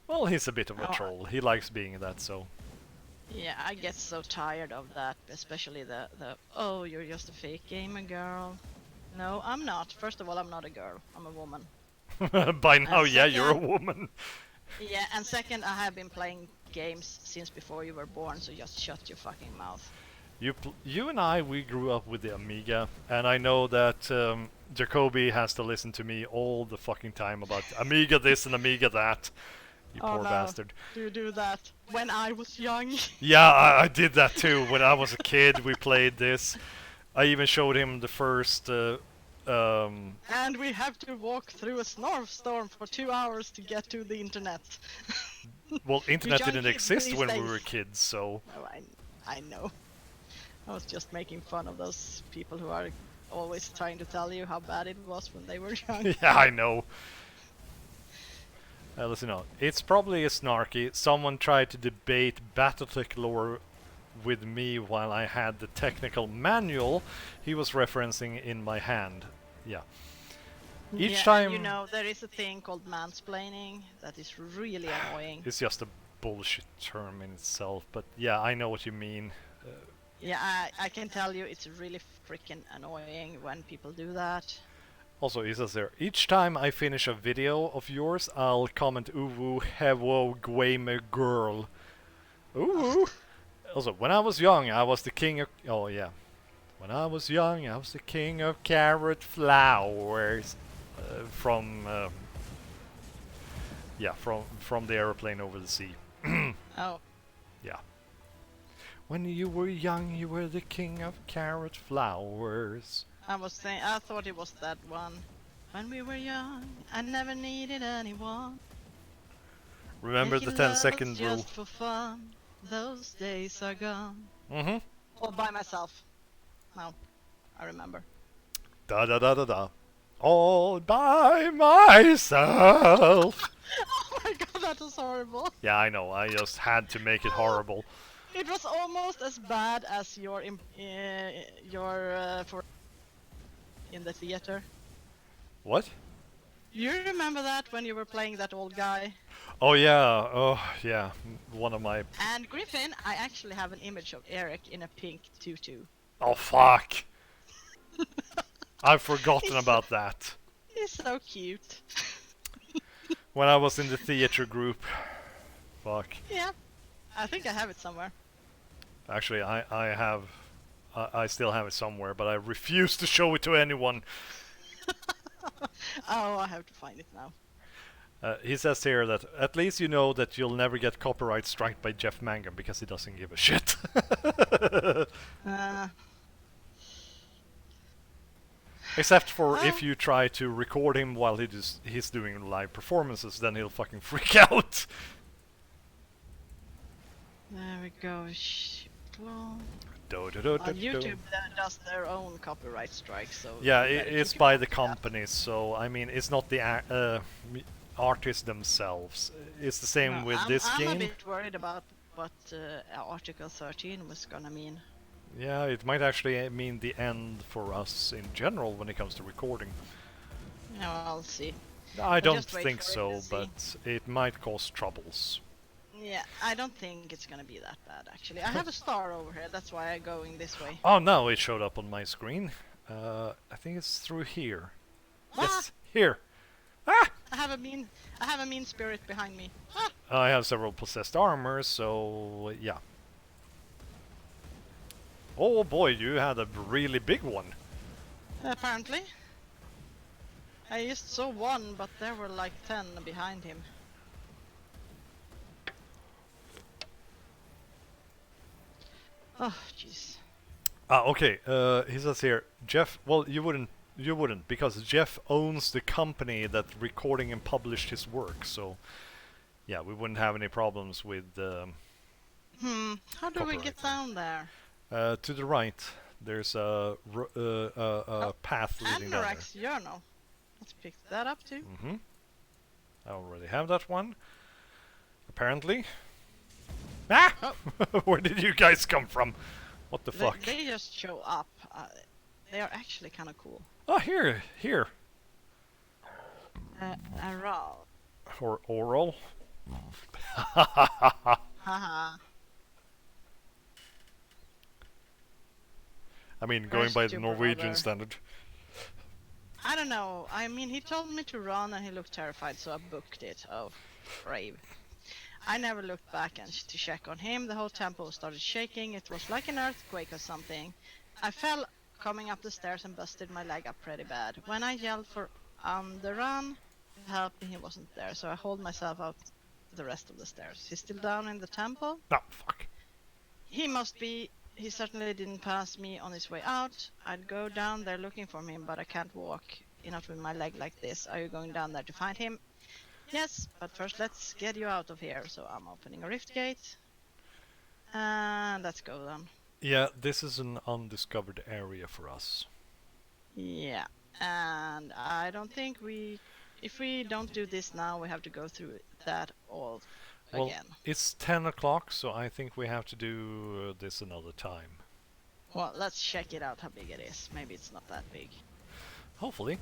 Well, he's a bit of a Oh, troll. He likes being that, so. yeah, I get so tired of that, especially the oh, you're just a fake gamer girl. No, I'm not. First of all, I'm not a girl. I'm a woman. By now, And yeah, you're a second, woman. yeah, and second, I have been playing games since before you were born, so just shut your fucking mouth. You and I, we grew up with the Amiga, and I know that Jacoby has to listen to me all the fucking time about Amiga this and Amiga that. You Oh poor no, bastard. do you do that when I was young? Yeah, I did that too. When I was a kid, we played this. I even showed him the first. And we have to walk through a snowstorm for 2 hours to get to the internet. Well, You internet young didn't kids exist these when we days. were kids, so. Oh, I know. I was just making fun of those people who are always trying to tell you how bad it was when they were young. Yeah, I know. Listen on. It's probably a snarky. Someone tried to debate Battletech lore with me while I had the technical manual he was referencing in my hand. Yeah. Each Yeah, time and there is a thing called mansplaining that is really annoying. it's just a bullshit term in itself, but yeah, I know what you mean. Yeah, I can tell you it's really freaking annoying when people do that. Also, he says there, each time I finish a video of yours, I'll comment ooh hevo gamer girl. Ooh. Also, when I was young, I was the king of. Oh yeah, when I was young, I was the king of carrot flowers. From yeah, from the airplane over the sea. Oh, Yeah. When you were young, you were the king of carrot flowers. I thought it was that one. When we were young, I never needed anyone. Remember the Making 10-second love rule. just for fun. Those days are gone. Mm-hmm. All by myself. Now, I remember. Da da da da da. All by myself. Oh my god, that was horrible. Yeah, I know. I just had to make it horrible. It was almost as bad as your for in the theater. What? You remember that when you were playing that old guy? Oh yeah. Oh yeah. One of my. And Griffin, I actually have an image of Eric in a pink tutu. Oh fuck. I've forgotten He's about that. He's so cute. When I was in the theater group. Fuck. Yeah, I think I have it somewhere. Actually, I have. I still have it somewhere, but I refuse to show it to anyone. Oh, I have to find it now. He says here that at least you know that you'll never get copyright striked by Jeff Mangum because he doesn't give a shit. Uh, Except for well, if you try to record him while he's doing live performances, then he'll fucking freak out. there we go. Well, Do. YouTube does their own copyright strike, so Yeah, you better it's keep by your the mouth shut. companies, so I mean, it's not the artists themselves. It's the same No, with I'm, this I'm a game. bit worried about what Article 13 was gonna mean. Yeah, it might actually mean the end for us in general when it comes to recording. Yeah, well, I'll see. I We'll don't just wait think for it so, and see. but it might cause troubles. Yeah, I don't think it's gonna be that bad actually. I have a star over here, that's why I'm going this way. Oh, now it showed up on my screen. I think it's through here. Ah! Yes, here. Ah! I have a mean spirit behind me. Ah! I have several possessed armor, so yeah. Oh boy, you had a really big one. Apparently. I just saw one, but there were like 10 behind him. Oh, jeez. Okay. He says here, Jeff. Well, you wouldn't, because Jeff owns the company that recording and published his work. So, yeah, we wouldn't have any problems with How do we get copyright. down there? To the right, there's a Oh, path leading down there. Anorak's journal. Let's pick that up too. Mm-hmm. I already have that one. Apparently. Ah! Oh. Where did you guys come from? What the They, fuck? they just show up. They are actually kind of cool. Oh, here. Aral. Or oral. Haha. I mean, going Where's by the your Norwegian brother? standard. I don't know. I mean, he told me to run and he looked terrified, so I booked it. Oh, brave. I never looked back and to check on him. The whole temple started shaking. It was like an earthquake or something. I fell coming up the stairs and busted my leg up pretty bad. When I yelled for the run to help me, he wasn't there, so I hauled myself out the rest of the stairs. He's still down in the temple. No, fuck. He must be. He certainly didn't pass me on his way out. I'd go down there looking for him, but I can't walk. Not with my leg like this. Are you going down there to find him? Yes, but first let's get you out of here. So I'm opening a rift gate. And let's go then. Yeah, this is an undiscovered area for us. Yeah. And I don't think if we don't do this now, we have to go through that all Well, again. it's 10 o'clock, so I think we have to do this another time. Well, let's check it out how big it is. Maybe it's not that big. Hopefully.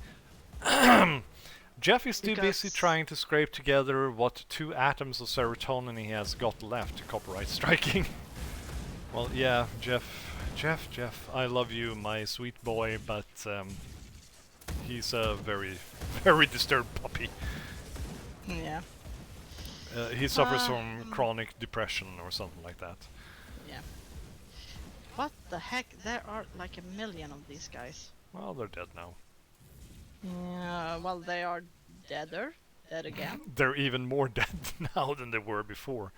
Jeff is too busy Because- trying to scrape together what 2 atoms of serotonin he has got left to copyright striking. Well, yeah, Jeff, I love you, my sweet boy, but he's a very, very disturbed puppy. Yeah. He suffers from chronic depression or something like that. Yeah. What the heck? There are like a million of these guys. Well, they're dead now. Yeah, well, they are deader. Dead again. They're even more dead now than they were before.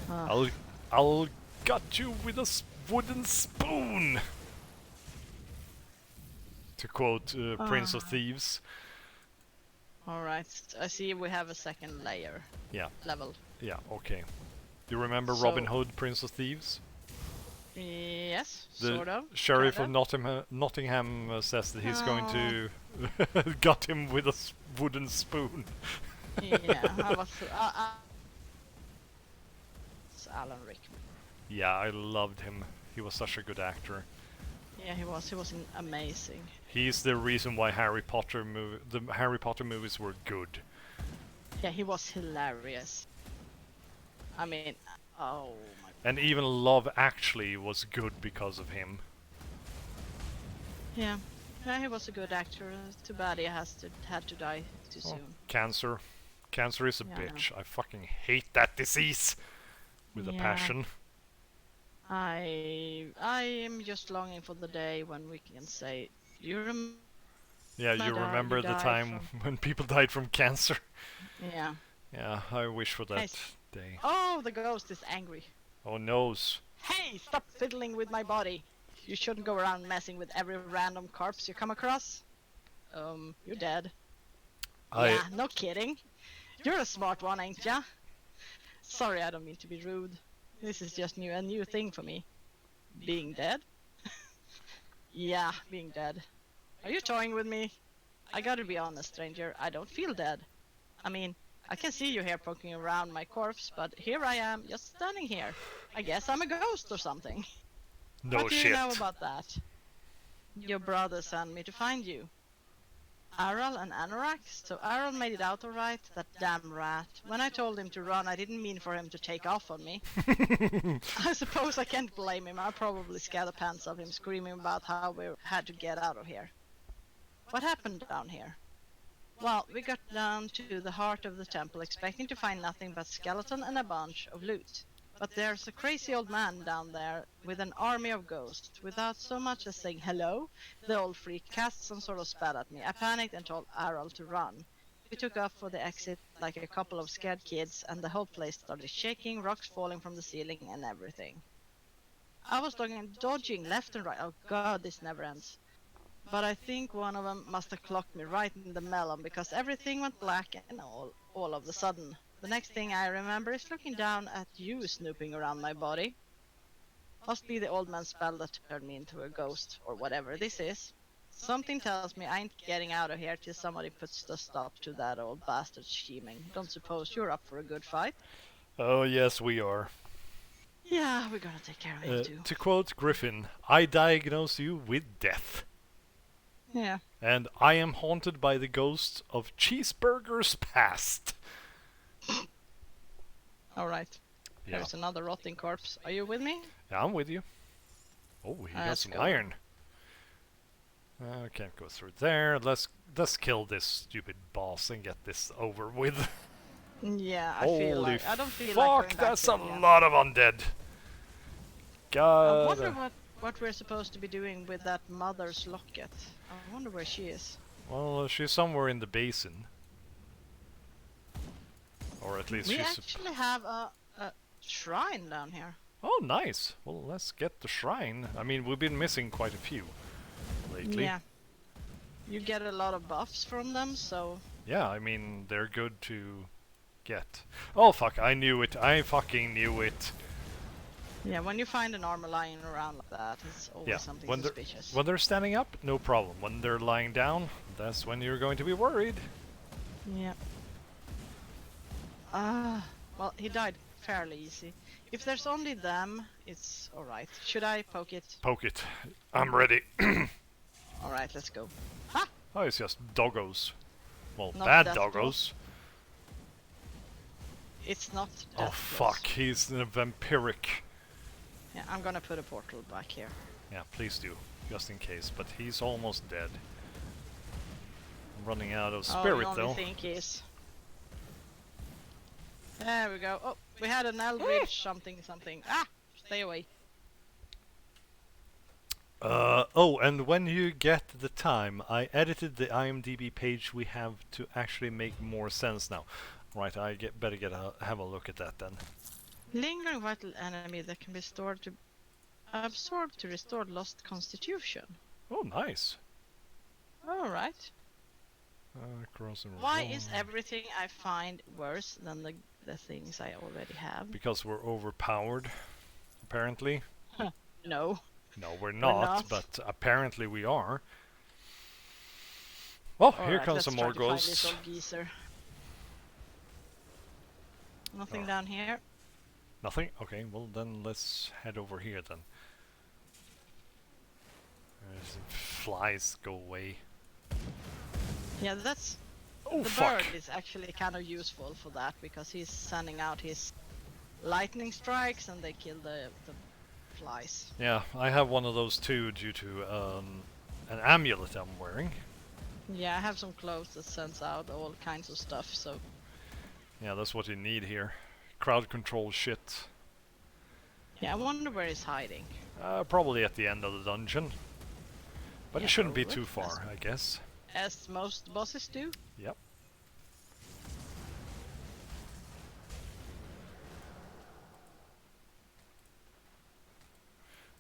Ah. I'll gut you with a wooden spoon. To quote Prince of Thieves. Alright, I see we have a second layer. Yeah. Level. Yeah, okay. Do you remember So- Robin Hood, Prince of Thieves? Yes, The sort of. sheriff of kinda. Nottingham says that he's going to gut him with a wooden spoon. Yeah, I was. It's Alan Rickman. Yeah, I loved him. He was such a good actor. Yeah, he was. He was amazing. He's the reason why the Harry Potter movies were good. Yeah, he was hilarious. I mean, oh my. And even Love Actually was good because of him. Yeah, yeah, he was a good actor. Too bad he had to die too Oh, soon. cancer. Cancer is a Yeah, I know. bitch. I fucking hate that disease with a Yeah. passion. I am just longing for the day when we can say, "You Yeah, you Madar, remember you the died time when people died from cancer? Yeah. Yeah, I wish for that Nice. day. Oh, the ghost is angry. Oh, noes. Hey, stop fiddling with my body. You shouldn't go around messing with every random corpse you come across. You're dead. Yeah, no kidding. You're a smart one, ain't ya? Sorry, I don't mean to be rude. This is just a new thing for me. Being dead? Yeah, being dead. Are you toying with me? I gotta be honest, stranger. I don't feel dead. I mean, I can see you here poking around my corpse, but here I am, just standing here. I guess I'm a ghost or something. No What do shit. you know about that? Your brother sent me to find you. Aral and Anorak. So Aral made it out alright, that damn rat. When I told him to run, I didn't mean for him to take off on me. I suppose I can't blame him. I probably scared the pants off him, screaming about how we had to get out of here. What happened down here? Well, we got down to the heart of the temple, expecting to find nothing but skeleton and a bunch of loot. But there's a crazy old man down there with an army of ghosts. Without so much as saying hello, the old freak cast some sort of spell at me. I panicked and told Aral to run. We took off for the exit like a couple of scared kids, and the whole place started shaking, rocks falling from the ceiling and everything. I was dodging left and right. Oh god, this never ends. But I think one of them must have clocked me right in the melon because everything went black and all of a sudden. The next thing I remember is looking down at you snooping around my body. Must be the old man's spell that turned me into a ghost, or whatever this is. Something tells me I ain't getting out of here till somebody puts the stop to that old bastard scheming. Don't suppose you're up for a good fight? Oh, yes, we are. Yeah, we're gonna take care of him too. To quote Griffin, I diagnose you with death. Yeah. And I am haunted by the ghosts of cheeseburgers past. Alright. Yeah. There's another rotting corpse. Are you with me? Yeah, I'm with you. Oh, he got Let's some go. iron. I can't go through there. Let's kill this stupid boss and get this over with. Yeah, I Holy feel like I don't feel like fuck, going back that's to a it yet. lot of undead. I God. wonder what we're supposed to be doing with that mother's locket. I wonder where she is. Well, she's somewhere in the basin. Or at least We she's... actually have a shrine down here. Oh, nice. Well, let's get the shrine. I mean, we've been missing quite a few lately. Yeah. You get a lot of buffs from them, so... Yeah, I mean, they're good to get. Oh, fuck, I knew it. I fucking knew it. Yeah, when you find an armor lying around like that, it's always something when suspicious. when they're standing up, no problem. When they're lying down, that's when you're going to be worried. Yeah. Well, he died fairly easy. If there's only them, it's alright. Should I poke it? Poke it. I'm ready. Alright, let's go. Ha! Oh, it's just doggos. Well, Not bad death doggos. It's not Oh, death fuck, close. he's a vampiric. Yeah, I'm gonna put a portal back here. Yeah, please do. Just in case, but he's almost dead. I'm running out of spirit, oh, you though. only think is. There we go. Oh, we had an eldritch something. Ah! Stay away. Oh, and when you get the time, I edited the IMDb page we have to actually make more sense now. Right, I better have a look at that then. Lingering vital enemy that can be stored to absorb to restore lost constitution. Oh, nice. Alright. Corrosive Why result. is everything I find worse than the things I already have? Because we're overpowered, apparently. No. No, we're not, not. but apparently we are. Well, here Alright, comes let's some try more to find ghosts. this old geezer. Nothing Oh. down here. Nothing? Okay, well then let's head over here then. Flies, go away. Yeah, that's Oh, the fuck! bird is actually kind of useful for that because he's sending out his lightning strikes and they kill the flies. Yeah, I have one of those too due to an amulet I'm wearing. Yeah, I have some clothes that sends out all kinds of stuff, so... Yeah, that's what you need here. Crowd control shit. Yeah, I wonder where he's hiding. Probably at the end of the dungeon. But Yeah, it shouldn't be probably. too far, I guess. As most bosses do. Yep.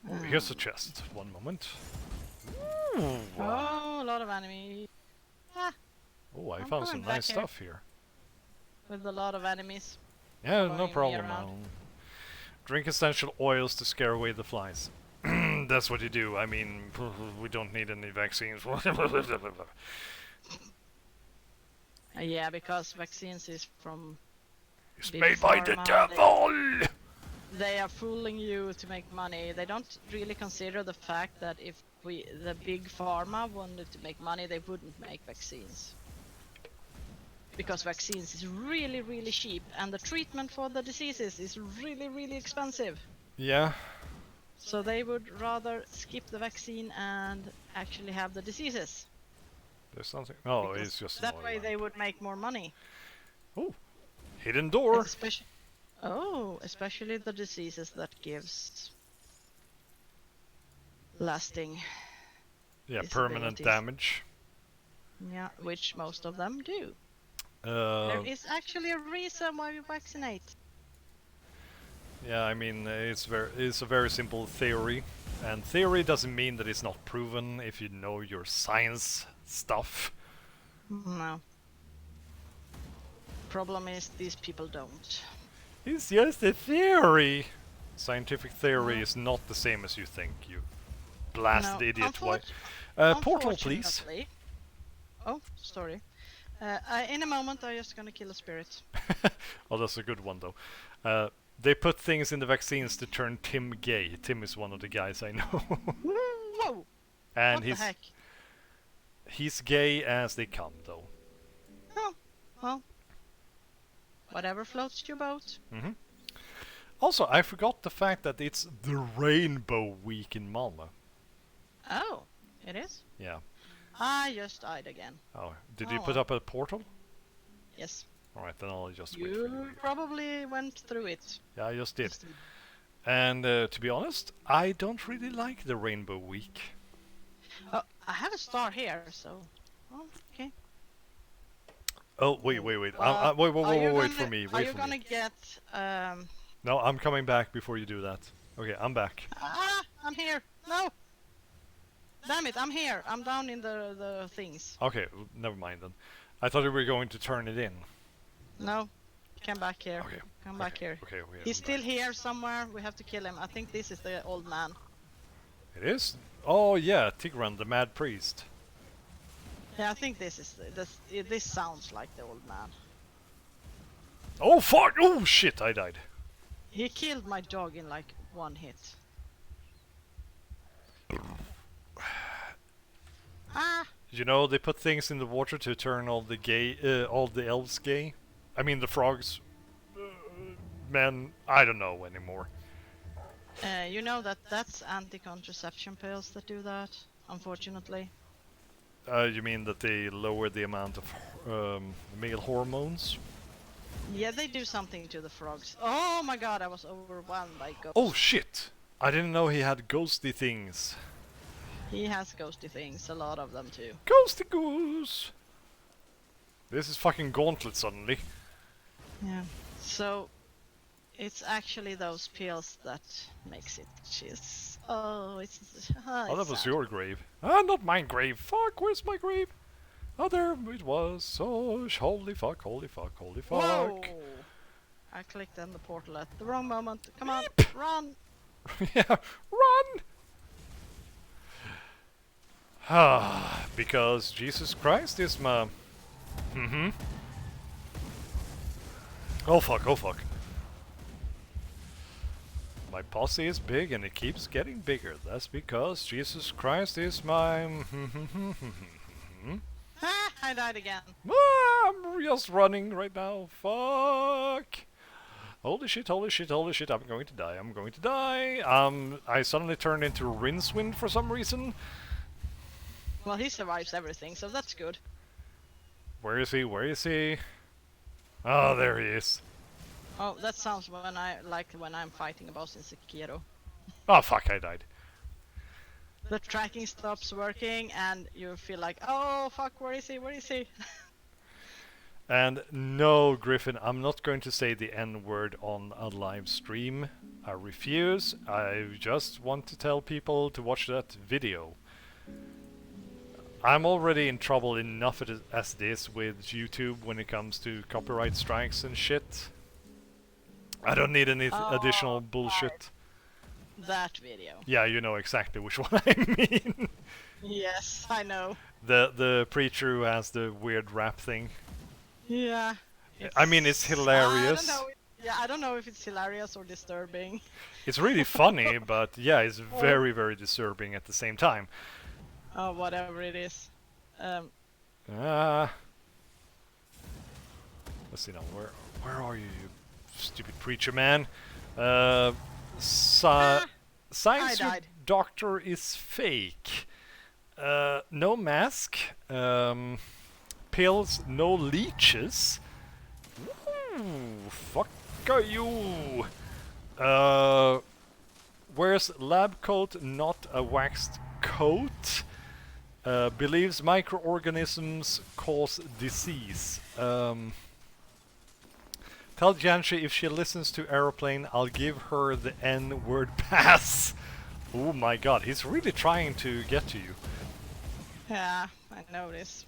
Oh, here's a chest. One moment. Ooh, Oh, a lot of enemies. Ah, oh, I I'm found some coming back nice here. stuff here. with a lot of enemies. Yeah, no Following me problem. around. I'll drink essential oils to scare away the flies. That's what you do. I mean, we don't need any vaccines. Yeah, because vaccines is from It's Big made by the Pharma, devil! they are fooling you to make money. They don't really consider the fact that if the big pharma wanted to make money, they wouldn't make vaccines. Because vaccines is really, really cheap, and the treatment for the diseases is really, really expensive. Yeah. So they would rather skip the vaccine and actually have the diseases. There's something. Oh, Because it's just an that oil way lamp. they would make more money. Oh, hidden door. Especially the diseases that gives lasting Yeah, permanent disabilities. damage. Yeah, which most of them do. Uh, There is actually a reason why we vaccinate. yeah, I mean it's a very simple theory, and theory doesn't mean that it's not proven if you know your science stuff. No. Problem is these people don't. It's just a theory. Scientific theory No. is not the same as you think. You blasted No. idiot. Why? Portal, please. Unfortunately. Oh, sorry. In a moment, I'm just gonna kill a spirit. Oh, that's a good one though. They put things in the vaccines to turn Tim gay. Tim is one of the guys I know. Whoa! And What the heck? he's gay as they come though. Oh, well. Whatever floats your boat. Hmm. Also, I forgot the fact that it's the Rainbow Week in Malmö. Oh, it is? Yeah. I just died again. Oh, did Oh, you put well. up a portal? Yes. Alright, then I'll just wait for You you. probably went through it. Yeah, I just did. Just- And to be honest, I don't really like the Rainbow Week. Oh, I have a star here, so. Oh, okay. Oh, wait. Wait, Are you wait for gonna- me. Are Wait you for gonna me. get? No, I'm coming back before you do that. Okay, I'm back. I'm here. No. Damn it! I'm here. I'm down in the things. Okay, never mind then. I thought you were going to turn it in. No. Come back here. Okay. Come back here. Okay, He's I'm still back. here somewhere. We have to kill him. I think this is the old man. It is? Oh yeah, Tigran, the mad priest. Yeah, I think this is this sounds like the old man. Oh fuck! Oh shit! I died. He killed my dog in like one hit. Ah! You know they put things in the water to turn all the elves gay. I mean the frogs. Men, I don't know anymore. You know that's anti-contraception pills that do that. Unfortunately. You mean that they lower the amount of male hormones? Yeah, they do something to the frogs. Oh my god, I was overwhelmed by ghosts. Oh shit! I didn't know he had ghosty things. He has ghosty things, a lot of them too. Ghosty goose! This is fucking Gauntlet suddenly. Yeah. So it's actually those pills that makes it just Oh, that was sad. your grave. Ah, not my grave. Fuck, where's my grave? Oh, there it was. Oh, holy fuck, holy fuck, holy fuck. Whoa! I clicked on the portal at the wrong moment. Come on, run! Yeah, run! Ah, because Jesus Christ is my... Mm-hmm. Oh fuck, oh fuck. My posse is big and it keeps getting bigger. That's because Jesus Christ is my... Ah, I died again. Ah, I'm just running right now. Fuck. Holy shit, holy shit, holy shit. I'm going to die. I'm going to die. I suddenly turned into Rincewind for some reason. Well, he survives everything, so that's good. Where is he? Where is he? Oh, there he is. Oh, that sounds when I'm fighting a boss in Sekiro. Oh, fuck, I died. The tracking stops working and you feel like, oh fuck, where is he? Where is he? And no, Griffin, I'm not going to say the N-word on a live stream. I refuse. I just want to tell people to watch that video. I'm already in trouble enough as it is with YouTube when it comes to copyright strikes and shit. I don't need any additional bullshit. That video. Yeah, you know exactly which one I mean. Yes, I know. The preacher who has the weird rap thing. Yeah. I mean, it's hilarious. I don't know. Yeah, I don't know if it's hilarious or disturbing. It's really funny, but yeah, it's Or very, very disturbing at the same time. whatever it is. Um, Uh, let's see now. Where are you, you stupid preacher man? Uh, ah, I science your died. doctor is fake. No mask. Pills, no leeches. Ooh, fuck are you? Uh, wears lab coat, not a waxed coat. Believes microorganisms cause disease. Tell Janshi if she listens to Aeroplane, I'll give her the N-word pass. Oh my god, he's really trying to get to you. Yeah, I noticed.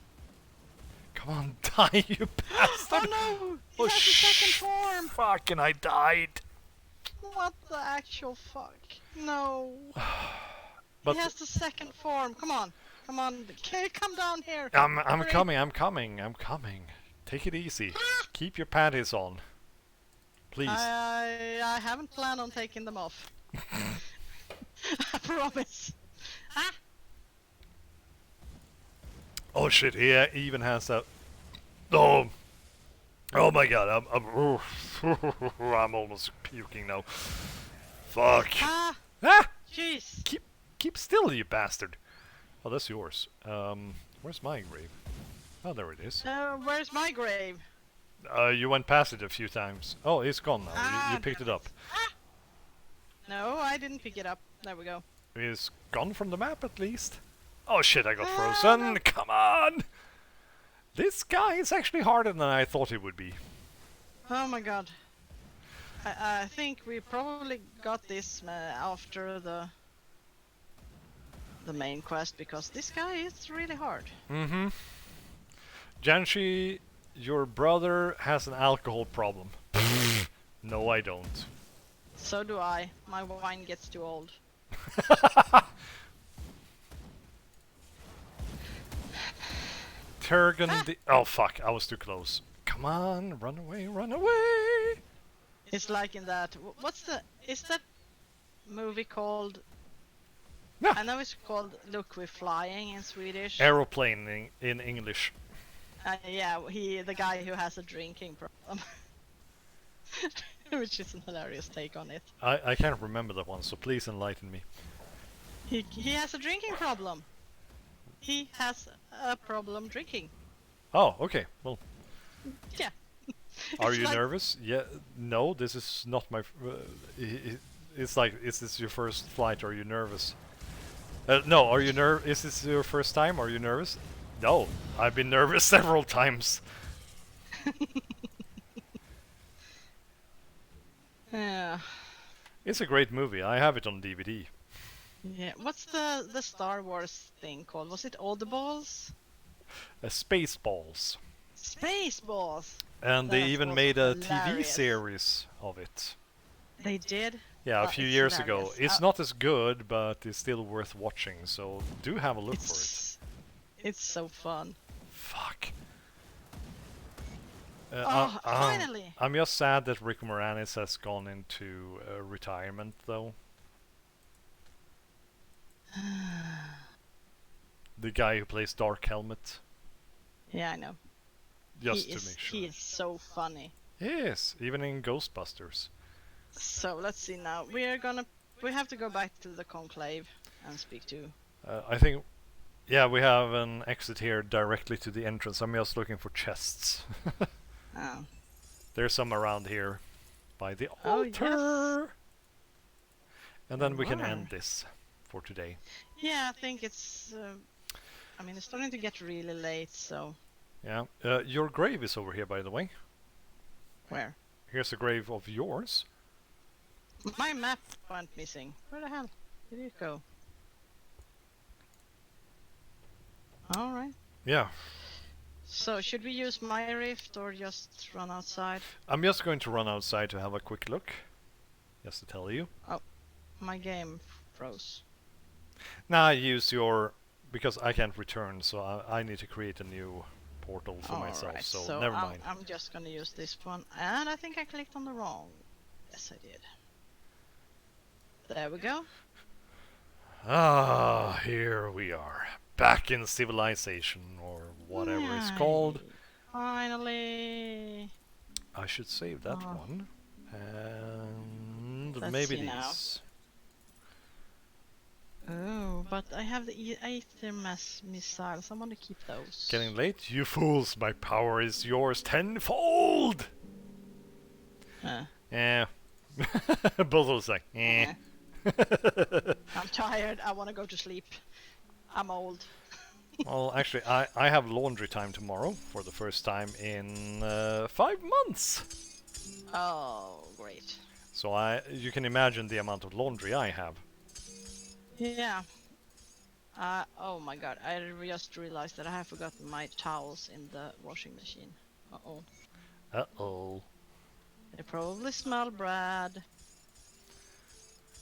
Come on, die, you bastard! Oh no! He Oh has a second form! fucking I died! What the actual fuck? No. He But has the second form. Come on. Come on. Come down here. I'm Hurry. coming. Take it easy. Keep your panties on. Please. I haven't planned on taking them off. I promise. Ah! Oh shit, he even has a... Oh! Oh my god, I'm almost puking now. Fuck. Ah! Ah! Jeez. Keep still, you bastard. Oh, that's yours. Where's my grave? Oh, there it is. Where's my grave? You went past it a few times. Oh, it's gone now. You Ah, picked it damn up. Ah! No, I didn't pick it up. There we go. It's gone from the map at least. Oh shit, I got Ah, frozen. no. Come on! This guy is actually harder than I thought he would be. Oh my god. I think we probably got this after the main quest because this guy is really hard. Mm-hmm. Janshi, your brother has an alcohol problem. No, I don't. So do I. My wine gets too old. Turgan Ah! oh fuck, I was too close. Come on, run away, run away! It's like in that. Is that movie called? No. I know it's called Look We're Flying in Swedish. Aeroplane in English. Yeah, the guy who has a drinking problem. Which is an hilarious take on it. I can't remember that one, so please enlighten me. He has a drinking problem. He has a problem drinking. Oh, okay. Well, Yeah. are It's you like- nervous? Yeah. No, this is not my. It's like, is this your first flight? Are you nervous? No, are you Is this your first time? Are you nervous? No, I've been nervous several times. Yeah. It's a great movie. I have it on DVD. Yeah. What's the Star Wars thing called? Was it Audibles? Spaceballs. Spaceballs. And they That's even also made a TV hilarious. series of it. They did. Yeah, a Oh, few it's years ago. hilarious. It's not as good, but it's still worth watching, so do have a look for It's so fun. it. Fuck. Oh, finally! I'm just sad that Rick Moranis has gone into retirement, though. The guy who plays Dark Helmet. Yeah, I know. Just to make sure. He is so funny. Yes, even in Ghostbusters. So let's see now. We have to go back to the conclave and speak to. I think, yeah, we have an exit here directly to the entrance. I'm just looking for chests. Oh. There's some around here by the Oh, altar. yes. And then we can Wow. end this for today. Yeah, I think it's. I mean, it's starting to get really late. So Yeah. Your grave is over here, by the way. where? Here's a grave of yours. My map went missing. Where the hell did it go? All right. Yeah. So should we use my rift or just run outside? I'm just going to run outside to have a quick look. Just to tell you. My game froze. Now I use your... because I can't return, so I need to create a new portal for myself, Alright, so so never mind. I'm just gonna use this one. And I think I clicked on the wrong. Yes, I did. There we go. Ah, here we are. Back in civilization, or whatever it's called. Yay. Finally. I should save that Oh, one. And let's maybe see now. these. Oh, but I have the Aether mass missiles. I want to keep those. Getting late? You fools, my power is yours tenfold! Yeah. Both of us like, eh. I'm tired. I want to go to sleep. I'm old. Well, actually, I have laundry time tomorrow for the first time in 5 months. Oh, great. So you can imagine the amount of laundry I have. Yeah. Oh my god, I just realized that I have forgotten my towels in the washing machine. Uh-oh. Uh-oh. They probably smell Brad.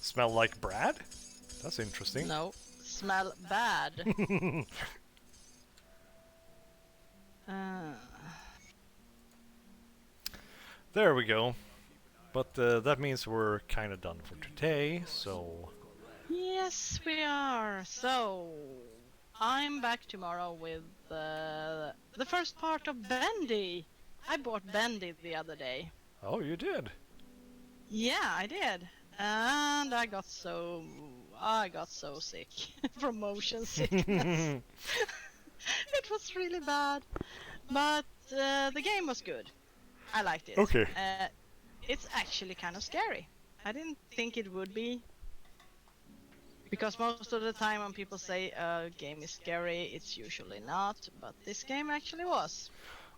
Smell like Brad? That's interesting. No, smell bad. uh, There we go. But that means we're kind of done for today, so... yes, we are. So, I'm back tomorrow with the first part of Bendy. I bought Bendy the other day. Oh, you did? Yeah, I did. And I got so sick from motion sickness. It was really bad, but the game was good. I liked it. Okay. It's actually kind of scary. I didn't think it would be, because most of the time when people say a game is scary, it's usually not. But this game actually was.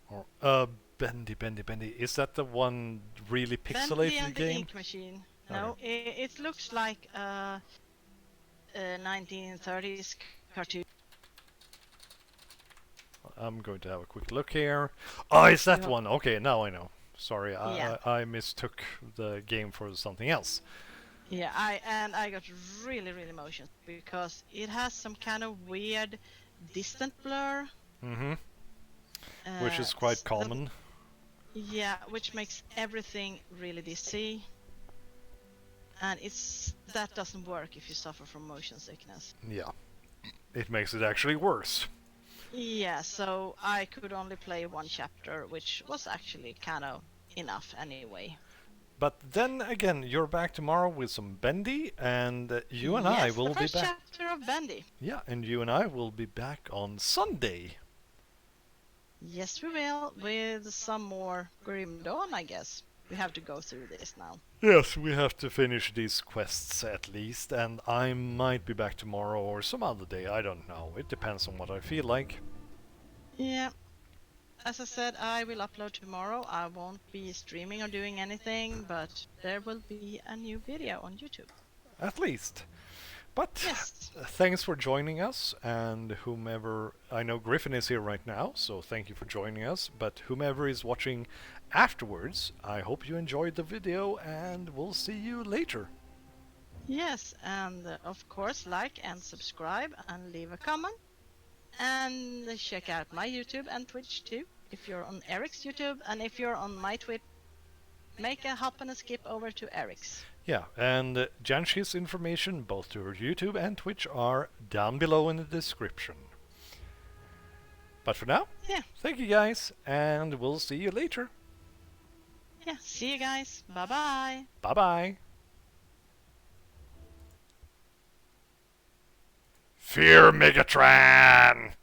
Or, Bendy. Is that the one really Bendy pixelated and the game? Ink Machine. No, it looks like a 1930s cartoon. I'm going to have a quick look here. Oh, it's that Yeah. one. Okay, now I know. Sorry, Yeah. I mistook the game for something else. Yeah, I got really motion because it has some kind of weird distant blur. Mm-hmm. Which is quite The, common. yeah, which makes everything really dizzy. And that doesn't work if you suffer from motion sickness. Yeah. It makes it actually worse. Yeah, so I could only play one chapter, which was actually kind of enough anyway. But then again, you're back tomorrow with some Bendy, and you and I will the be first back. chapter of Bendy. Yeah, and you and I will be back on Sunday. Yes, we will, with some more Grim Dawn, I guess. We have to go through this now. Yes, we have to finish these quests at least, and I might be back tomorrow or some other day, I don't know. It depends on what I feel like. Yeah. As I said, I will upload tomorrow. I won't be streaming or doing anything, but there will be a new video on YouTube. At least. But Yes. thanks for joining us, and whomever... I know Griffin is here right now, so thank you for joining us, but whomever is watching afterwards, I hope you enjoyed the video, and we'll see you later. Yes, and of course, like and subscribe and leave a comment. And check out my YouTube and Twitch too, if you're on Erich's YouTube, and if you're on my Twitch, make a hop and a skip over to Erich's. Yeah, and Janshi's information, both to her YouTube and Twitch, are down below in the description. But for now, Yeah. thank you guys, and we'll see you later. Yeah, see you guys. Bye-bye. Bye-bye. Fear Megatron!